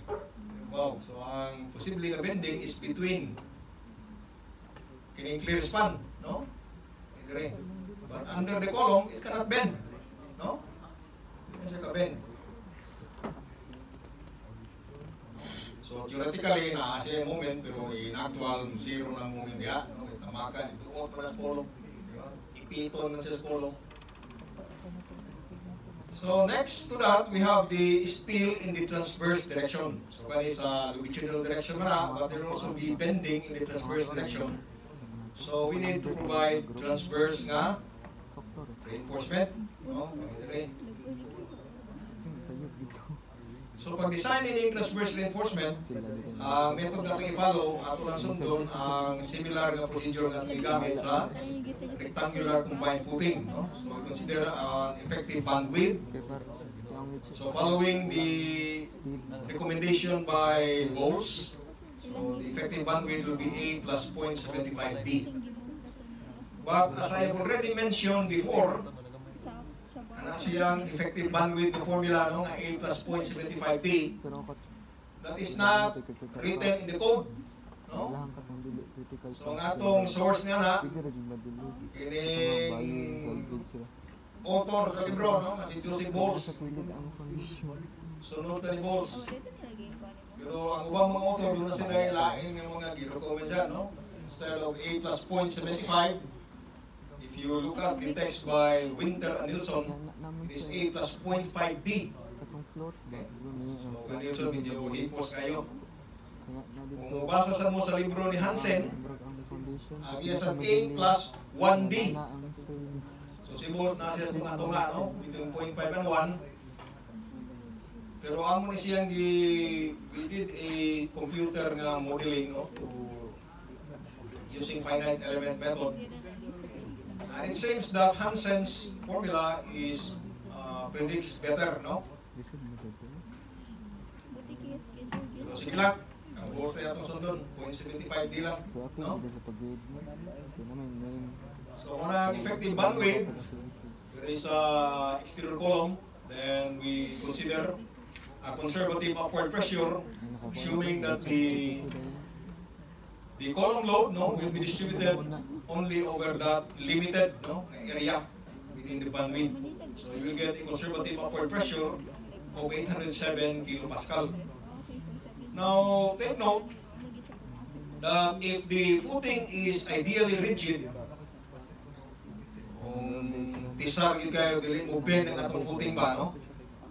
Mubaw. So, ang posible nga bending is between kining clear span, no? But under the column, it cannot bend, no? Hindi siya ka-bend. So theoretically, siya yung moment, pero in actual, zero na moment niya, no? Tamakan, ibuot mo na sa column, ipiton na siya sa column. So next to that, we have the steel in the transverse direction. So kani sa longitudinal direction na, but there will also be bending in the transverse direction. So we need to provide transverse nga reinforcement, no? So pag designing ng transverse reinforcement, method na i-follow ato lang sundon ang similar na procedure nga gamit sa rectangular combined footing, no? So we consider effective bandwidth. So following the recommendation by Bowles, so the effective bandwidth will be A plus 0.75B. But as I have already mentioned before, siyang effective bandwidth na formula, no, A plus 0.75B, that is not written in the code, no? So ang atong source nga na, kining author sa libro, no, si Joseph Bowles. Sunod na ni Bowles. Pero ang ubang mga author, doon na sila ilain ng mga gi-recommend siya, no? Instead of A plus 0.75, if you look at the text by Winter and Nilsson, it is A plus 0.5B. Okay? So, Nilsson, medyo hipos kayo. Kung mabasa sa mo sa libro ni Hansen, ang iya sa A plus 1B. So possible na siya sa mga tunga, no? Between 0.5 and 1. Pero amo ni siyang we did a computer nga modeling, no? Using finite element method. And it seems that Hansen's formula is predicts better, no? Pero sige lang, ang goal sa itong sundon, 0.75 di lang, no? So kung ang effective bandwidth, there is a exterior column, then we consider a conservative upward pressure, assuming that the column load, no, will be distributed only over that limited, no, area within the bandwidth. So you will get a conservative upward pressure of 807 kilopascal. Now, take note that if the footing is ideally rigid, kung tisar yun kayo, dili mo bend ang atong footing ba, no?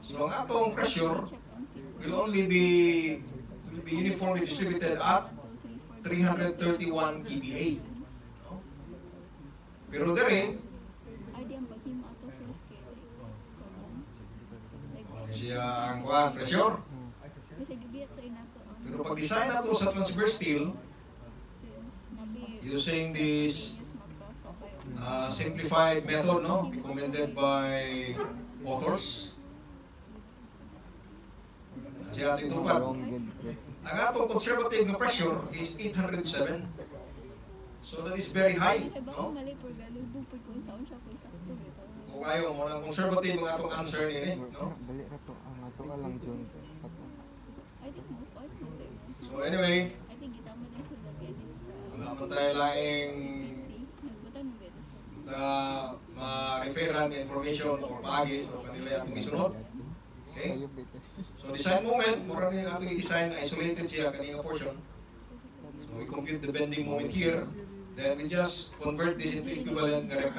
So ang atong pressure will only be uniformly distributed at 331 kPa. No? Pero dere, siya ang kuhan, pressure. Pero pag design nato sa transverse steel, using this simplified method, no, recommended by authors, siya ating tupad. Ang atong conservative na pressure is 807. So that is very high, no? Kung ayaw mo ng conservative ang atong answer nini, no? So anyway, wala tayo laing ma-referan information or paagi so kanila atong isunod. Okay? So design moment, mura rin yung atong i-design, isolated siya kanina portion. So we compute the bending moment here, then we just convert this into equivalent na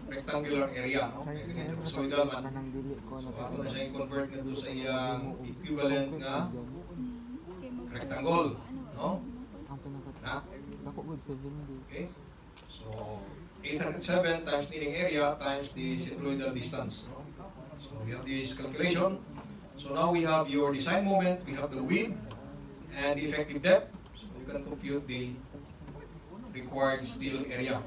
rectangular area, no? So idal man. So ato na siya i-convert nito sa iyang equivalent na rectangle, no? Na? Okay? So 807 times needing area times the centroidal distance, no? So we have this calculation. So now we have your design moment, we have the width and the effective depth. So you can compute the required steel area.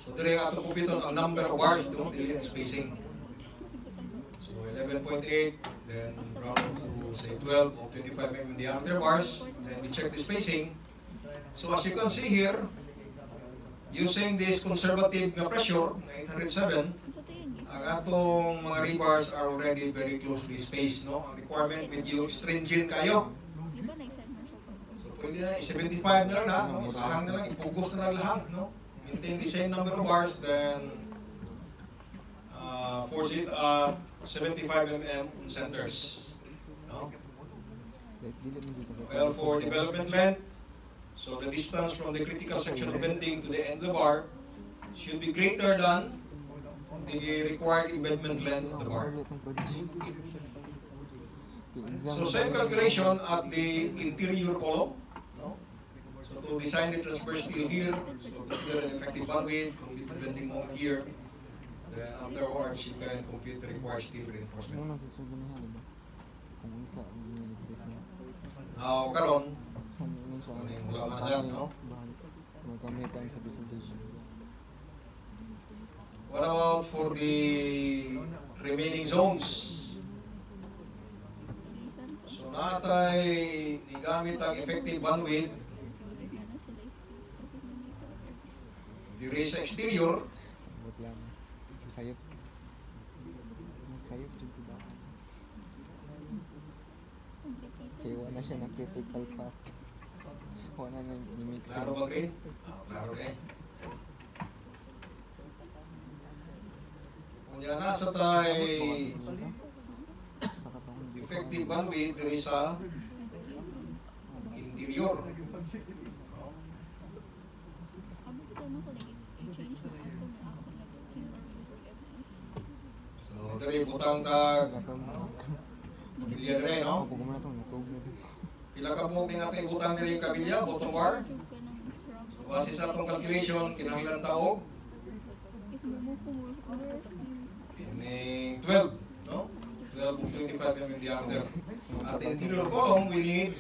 So there you have to compute ang number of bars, no? The spacing. So 11.8, then round to say 12 or 25 mm diameter bars. Then we check the spacing. So as you can see here, using this conservative pressure, 807, ang atong mga rebars are already very closely spaced, no? Ang requirement with you stringent kayo. So pwede na 75 na lang na, no? Lahang na lang, ipugos na lang lahang, no? Maintain the same number of bars, then force it at 75 mm centers, no? Well, for development length, so the distance from the critical section of bending to the end of the bar should be greater than the required embedment length of the bar. So same calculation at the interior column, no? So to design the transverse steel here, so consider the effective bandwidth, compute the bending moment here, then afterwards you can compute the required steel reinforcement. Now, karon, wala man siya, no? What about for the remaining zones? So natay igamit ang effective bandwidth diri sa exterior. Kaya wala siya na critical path. Wala na ni-mix. Klaro ba rin? Klaro eh. Kung yan nasa tayo effective bandwidth diri sa interior. So, diri butang tag kabilya diri, no? Pila ka mo ating butang diri yung kabilya, bottom bar. So, base sa atong calculation, kinahanglan taog Kining 12, no? 12 ug 25 mm diameter. At interior column, we need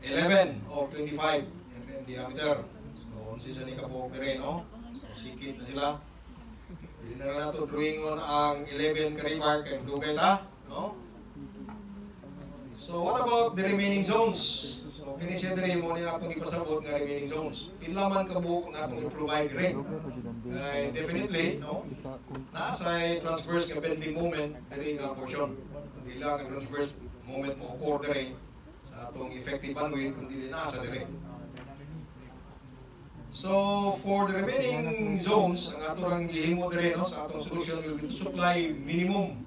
11 or 25 mm diameter. So, unsa siya ni kabuok dire, no? So, sikit na sila. Hindi na lang nato drawingon ang 11 ka-rebar kay dugay ta, no? So, what about the remaining zones? So, kini siya dire mo ni atong ipasabot nga remaining zones. Pila man kabuok nga atong i-provide rate. Definitely, no? Nasa transverse nga bending moment diri nga portion. Hindi lang ang transverse moment mo occur dire sa atong effective bandwidth kundi nasa dire. So for the remaining zones, ang ato lang gihimo dire no sa atong solution will be to supply minimum.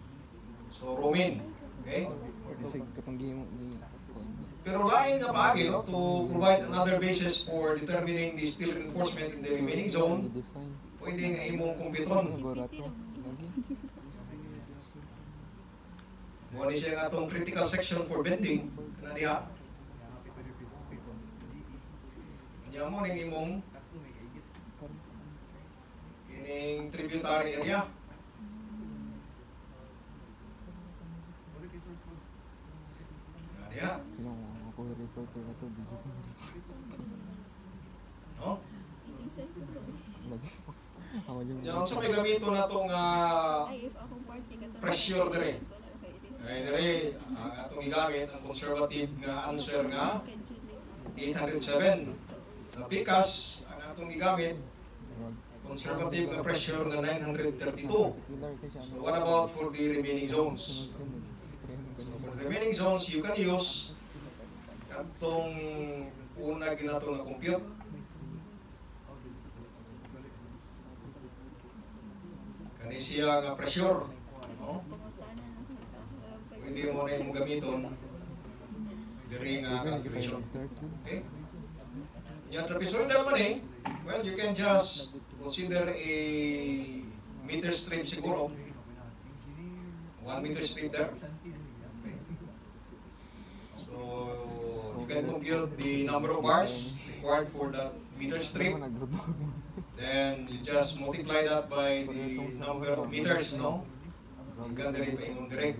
So romin, okay? Kasi katong gihimo ni Pero lain nga paagi no to provide another basis for determining the steel reinforcement in the remaining zone. define. Pwede nga imong kumpiton. Laborato. Lagi. Mo ni siya atong critical section for bending na diha. Kanya mo ning imong ining tributary area. Na diha, Yung ako reporter na to, busy ko. no? Lagi. Ako yung Yung sa may gamito na itong pressure dire. Ay dire, ang atong igamit ang conservative nga answer nga 807. Sa PICAS, ang atong igamit conservative nga pressure nga 932. So what about for the remaining zones? So for the remaining zones, you can use atong una ginato na compute. Kani siya nga pressure, no? Pwede mo na yung gamiton diri nga calculation. Okay? Yung trapezoidal man well, you can just consider a meter strip siguro. 1 meter strip there. Okay. So, you can compute the number of bars required for that meter strip. Then, you just multiply that by the number of meters, no? You can derive yung direct.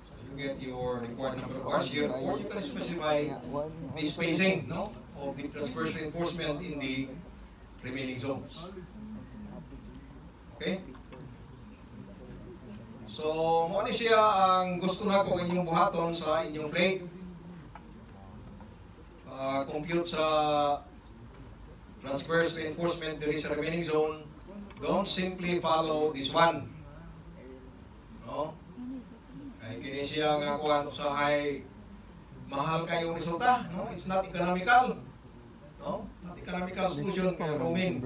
So, you get your required number of bars here, or you can specify the spacing, no? Of the transverse reinforcement in the remaining zones. Okay? So, mo ni siya ang gusto na ko inyong buhaton sa inyong plate. Compute sa transverse reinforcement diri sa remaining zone. Don't simply follow this one. No? Kaya kini siya nga kuhan usahay mahal kayong resulta, no? It's not economical. No? Not economical solution kay roaming.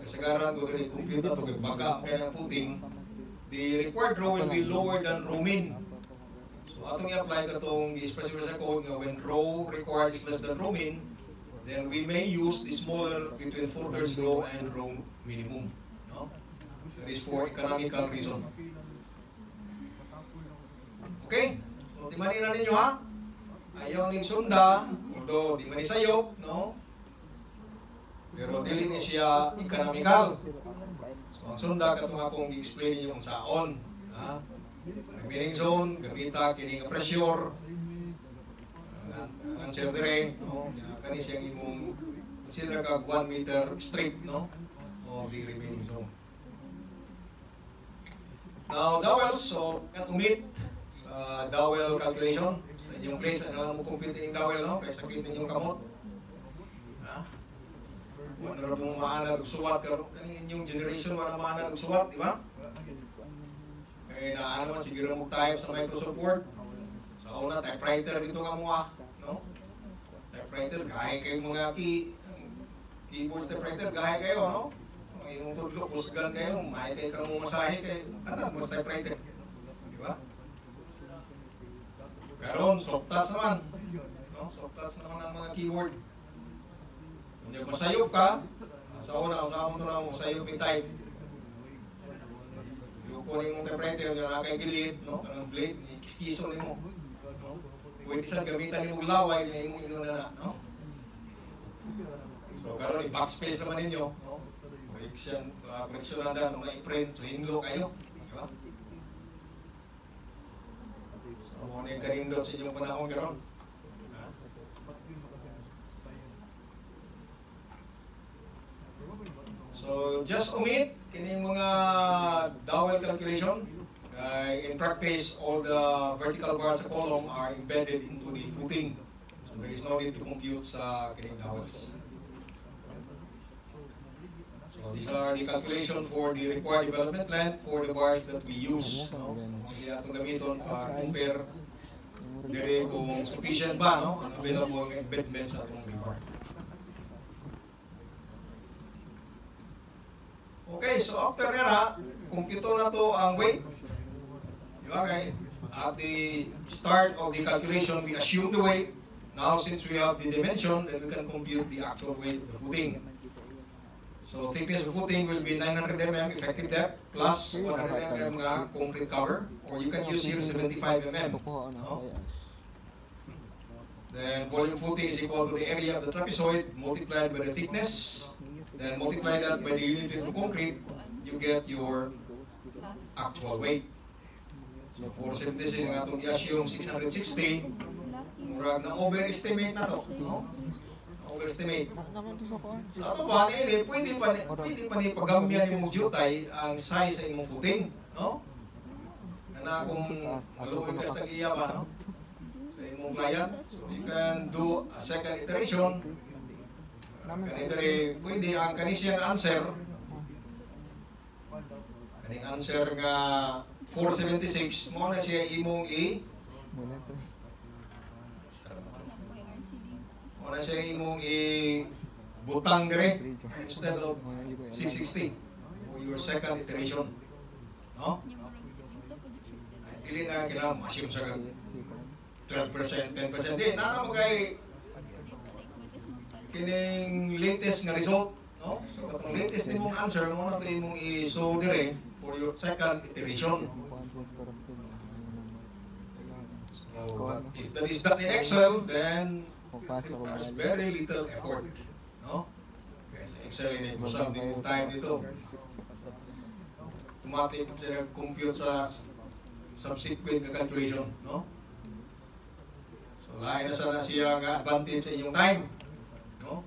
Kasagaran ko dili compute to kay baga kay lang puting. The required row will be lower than roaming. So atong i-apply katong i-specify sa code nga when row required is less than roaming, then we may use the smaller between 4/3 row and row minimum. No? That is for economical reason. Okay? So, timanin na ninyo ha? Ayaw ning sunda, although di man isayop, no? Pero dili ni siya economical. So, ang sunda katong akong i-explain yung saon. Ha? Remaining zone, gamita, kini nga pressure. Ang siya dire, no? Kani siyang imong consider kag 1 meter strip, no? Of the remaining zone. Now, dowels, so, can umit sa dowel calculation. Sa inyong place, ano lang mo compute yung dowel, no? Kaya sakit ninyong kamot. Ha? Wala na pong maanag suwat. Kaning inyong generation, wala maanag suwat, di ba? Kaya na ano, siguro mo type sa Microsoft Word. Sa una, typewriter dito nga mga, no? Typewriter, gaya kayo mga keyboard typewriter, gaya kayo, no? Yung tudlo, kusgan kayo, may kayo kang masahe kayo, kanan mo sa typewriter. Di ba? Karon, soft touch naman. No? Soft touch naman ang mga keyboard. Kung di masayop ka, sa una, usaha mo ito na masayop yung type. Yung kunin mong typewriter, yung nakakagilid, no? Kanang blade, ikiskiso mo. No? Pwede saan gamitan yung laway, yung ino na, no? So, karon, i-backspace naman ninyo, no? koneksyonan na nung i-print, so hinlo kayo. Di ba? So, kung ano yung kanindot sa inyong panahon karon. So, just omit kining mga dowel calculation. In practice, all the vertical bars sa column are embedded into the footing. So, there is no need to compute sa kining dowels. So, these are the calculation for the required development length for the bars that we use. No? So, kung sila itong gamiton para compare dire kung sufficient ba no? Ang available embedment sa itong bar. Okay, so after nga, kumpito na to ang weight. Diba, kay at the start of the calculation, we assume the weight. Now, since we have the dimension, then we can compute the actual weight of the footing. So, thickness of footing will be 900 mm effective depth plus 100 mm nga concrete cover. Or you can use here 75 mm. No? Then, volume footing is equal to the area of the trapezoid multiplied by the thickness. Then multiply that by the unit of concrete, you get your actual weight. So for simplicity nga itong i-assume 660, murag na overestimate na to. No? Overestimate. Sa ito ba, pwede pa ni pagamyan yung jutay ang size sa imong footing. No? Na kung maluoy ka sa iya ba, no? Sa imong client, so you can do a second iteration. Kanitari, pwede ang kanisiyang answer. Kaning answer nga 476, mo na siya imong mo na siya imong butang dire instead of 660 for your second iteration. No? Dili na kailangan assume sa 12%, 10%. Di, nana mo kay kining latest nga result, no? So katong latest nimong answer mo na to imong i-show dire for your second iteration. So, but if that is done in Excel, then it requires very little effort, no? Kasi Excel ini busog din yung time dito. Automatic sila compute sa subsequent calculation, no? So lain na sana siya nga advantage sa inyong time. No?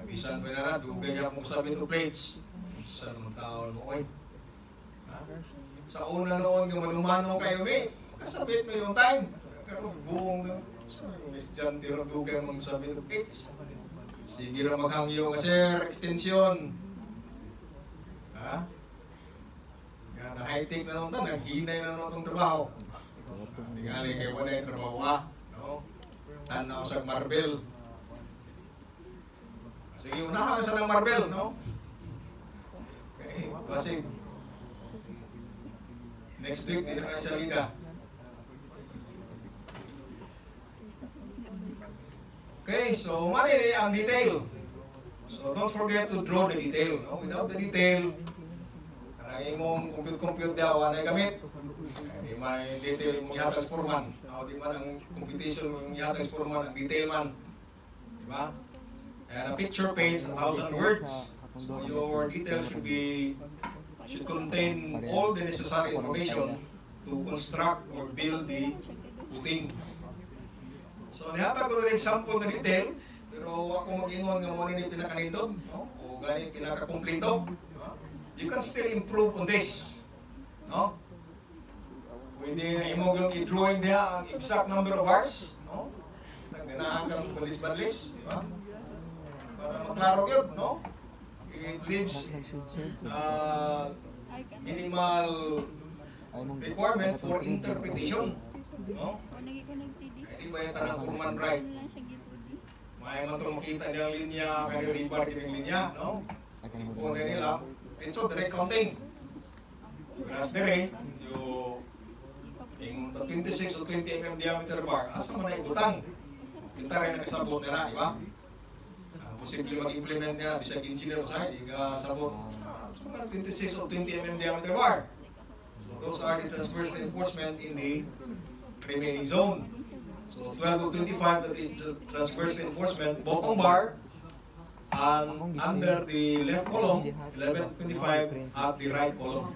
Bisan pa na dugay akong sabit o plates. Sa naman taon mo, oy. Sa una noon, yung manumano kayo, kasabit mo yung time. Pero buong na. So, Miss John, tiro dugay mong sabit o plates. Sige rin maghangyo nga, sir, extension. Ha? Na high-tech na naman ito, naghinay na naman itong trabaho. Tingali kayo wala yung trabaho, ha? No? Tanaw sa marble. Sige, unahan sa ng marble, no? Okay, klasik. Next week, dito na siya liga. Okay, so mali ang detail. So don't forget to draw the detail, no? Without the detail, karang imong compute daw, anay gamit. Di man yung detail yung ihatag sporman. Di man ang computation yung ihatag sporman, ang detail man. Di ba? And a picture paints 1,000 words. So your details should contain all the necessary information to construct or build the footing. So nihatag ko rin example na detail, pero ako mag-ingon nga mo rin pinakanindog, no? O gani pinakakumpleto. You can still improve on this, no? Pwede na imog yung i-drawing niya ang exact number of bars, no? Naganahan kang balis-balis, di ba? Para maklaro yun, no? It leaves minimal requirement for interpretation, no? Hindi ba yung tanang Kurman right? May matulong makita nilang linya, kaya rebar yung linya, no? Kung nila, it's all direct counting. Whereas dire, yung 26 o 20 mm diameter bar, asa man na ibutang? Kita rin nakasabot nila, di ba? Posible mag-implement nila, bisag engineer o side, sabot. 26 o 20 mm diameter bar. So those are the transverse reinforcement in the remaining zone. So 12 to 25, that is the transverse reinforcement, bottom bar, and under the left column, 1125 at the right column.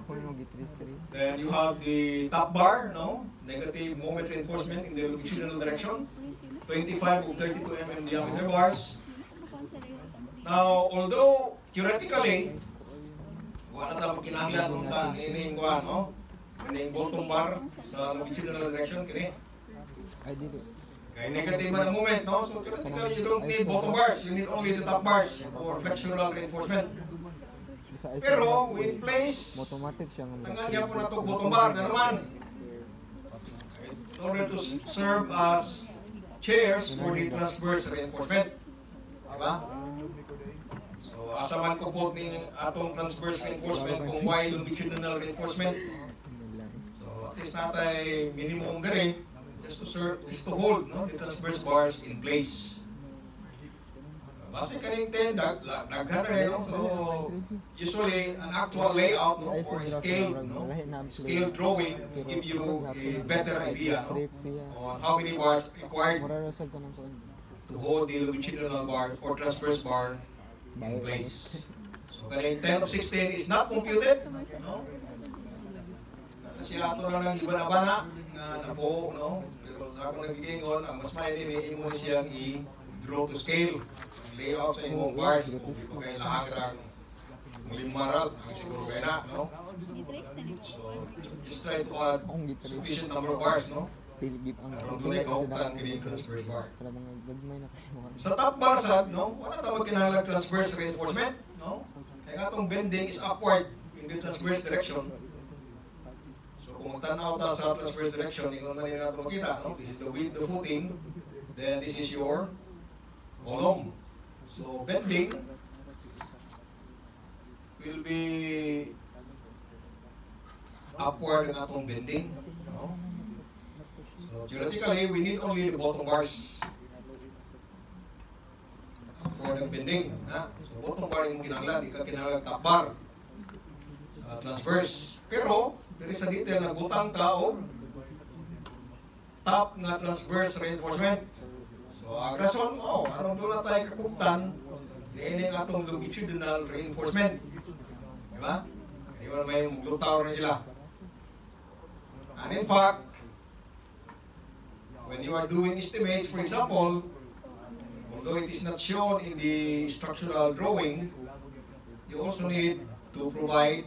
Then you have the top bar, no? Negative moment reinforcement in the longitudinal direction. 25 of 32 mm diameter bars. Now, although theoretically, wala na tapos kinahanglan kung ta, ining kuha, no? Ining bottom bar sa longitudinal direction, kini. Kaya negative man ang moment, no? So theoretically, you don't need bottom bars. You need only the top bars for flexural reinforcement. Pero, we place tanggal po na ito bottom bar na naman in order to serve as chairs for the transverse reinforcement. Diba? So, asa man ko po ni atong transverse reinforcement kung why longitudinal reinforcement. So, at least natay minimum dere just to serve, just to hold, no, the transverse bars in place. Base kaning 10, daghan rin, no? So, usually, an actual layout, no, or scale, no, scale drawing will give you a better idea, no, on how many bars required to hold the longitudinal bar or transverse bar in place. So, kaning 10 of 16 is not computed, no? Kasi ato lang ng iba-bana na napo, no? Pero ako nagkikingon, ang mas may din, mo siyang i-draw to scale. Layout sa imong bars, kung kaya lahang maral, siguro kaya na, no? So, just try to add sufficient number of bars, no? Aron doon ay kahutan kini transverse bar. Sa top bar sad, no? Wala tawag kinahanglan transverse reinforcement, no? Kaya atong bending is upward in the transverse direction. So, kung magtanaw ta sa transverse direction, ingon man natin makita, no? This is the width of footing, then this is your column. So, bending will be upward ang atong bending. No? So, theoretically, we need only the bottom bars. Upward ang bending. Ha? So, bottom bar yung kinahanglan, di ka kinahanglan top bar sa transverse. Pero, diri sa detail, nagbutang ka o top na transverse reinforcement. So, ang rason, aron doon na tayo kakuptan, diyan yung atong longitudinal reinforcement. Diba? Di ba may maglutaw rin sila. And in fact, when you are doing estimates, for example, although it is not shown in the structural drawing, you also need to provide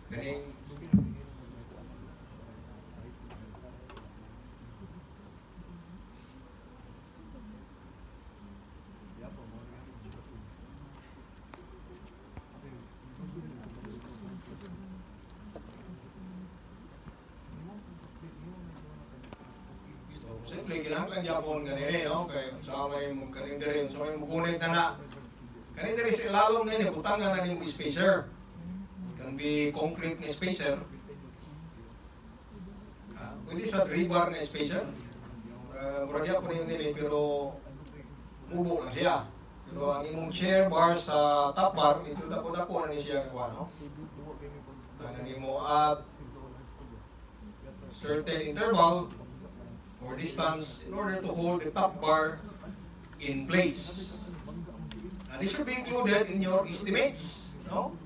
ganing simple, kinahanglan yapon ganini, no? Kaya sa may kaning diri, so may mugunit na. Kaning diri sa ilalom na butangan na ning spacer. Can be concrete na spacer. Pwede sa rebar na spacer. Muragya po yung nili, pero mubo lang siya. Pero ang imong chair bar sa top bar, ito dako-dako na niya siya kuha, no? Ano mo at certain interval or distance in order to hold the top bar in place. And it should be included in your estimates, no?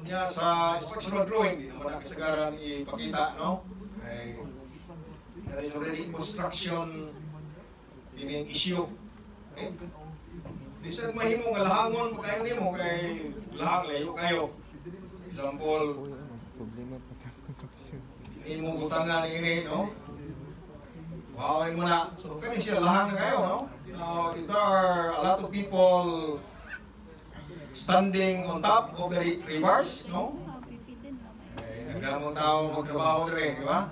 Kanya sa structural drawing, di naman nakasagaran ipakita, no? Ay, there is already construction in issue. Okay? Di sa mahimong alahangon pa kayo nimo kay lahang layo kayo. Example, hindi mo butangan ini, no? Wow, mo na. So, kani siya lahang na kayo, no? Now, if there are a lot of people standing on top of the rebars, no? Nagkamong tao magtrabaho rin, di ba?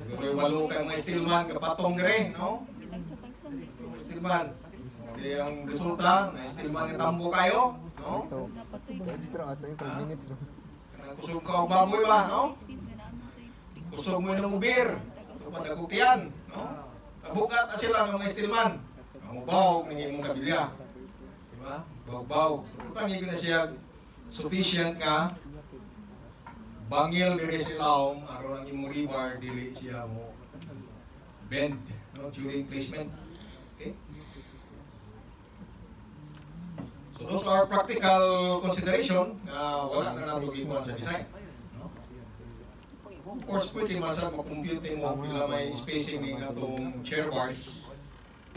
Siguro yung malo kayong mga steelman, kapatong rin, no? Mga steelman. Kaya ang resulta, na steelman yung tambo kayo, no? Kusog ka o baboy ba, no? Kusog mo yung ubir. Padagutian, no? Kabukat na sila mga steelman. Ang bawag ng imong kabilya. Diba? Bawag-bawag. So, putangin na siya sufficient nga bangil diri sa ilaom aron ang imong rebar dili siya mo bend, no, during placement. Okay? So those are practical consideration na wala na nato gikuan sa design. No? Of course, pwede masag makompute mo pila may spacing ng atong chair bars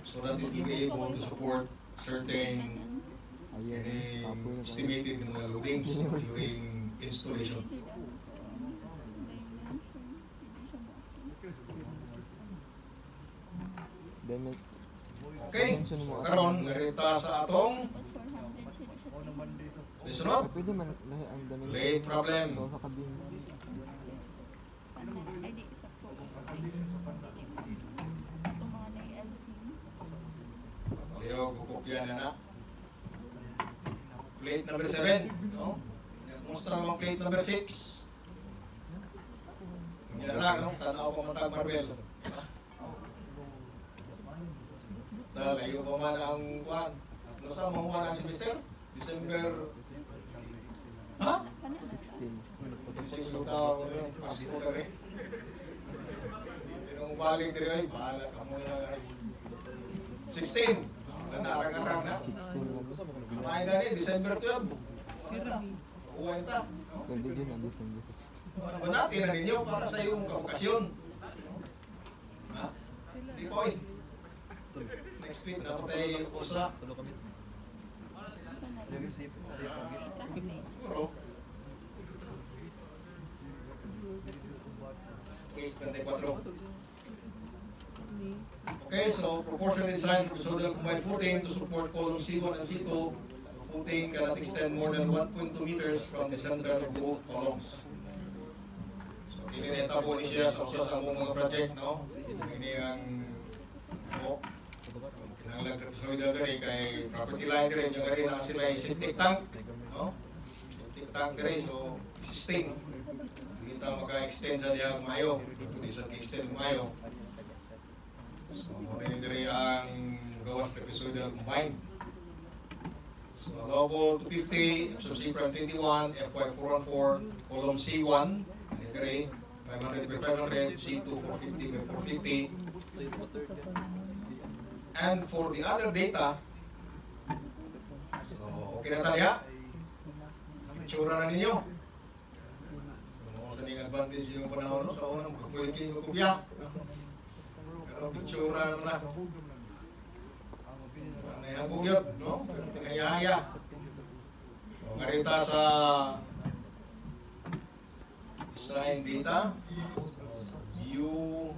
so that it will be able to support certain estimated mga loadings during installation. Okay, so karon narita sa atong sunod. Pwede man ang dami. Late problem. Sa kabin. Leo, kukopya na na. Plate number 7, no? Kumusta naman plate number 6? Yan lang, no? Tanaw pa matag Marvel. Layo pa man ang kuhan. Ano sa mga kuhan ang semester? December... Ha? 16. 16 daw, Pasko ka rin. Pero kung balik din ay, bahala ka muna. 16. Nanarang-arang na. 16 Kamay gani, December 12. Uwan ta. Pwede din ang December 16. Ano ba natin na ninyo para sa iyong kabukasyon? Ha? Di po eh. Next week, dapat ay usa. Siguro. Please, 24. Okay, so proportion design episodal combined footing to support column C1 and C2. Footing cannot extend more than 1.2 meters from the center of both columns. So, kinireta po ni siya sa usa sa mga project, no? Ini ang kinahanglan episodal gani kay property line rin yung gani na sila yung septic tank, no? Septic tank rin, so existing. Hindi ta maka-extend sa diyang mayo. Hindi sa extend mayo. So, marinidiri ang gawas na episode combined. So, allowable to 50, subsea prime 21, FY 414, column C1, marinidiri, 500 by 500, C2 450 by 450. And for the other data, so, okay na tayo? Itsura na ninyo. So, sa ning advantage yung panahon, no? Sa unang pwede kayo magkubya. Pero pictura naman na. Nayagog yun, no? Pero pinayaya. So, ngarita sa design data, view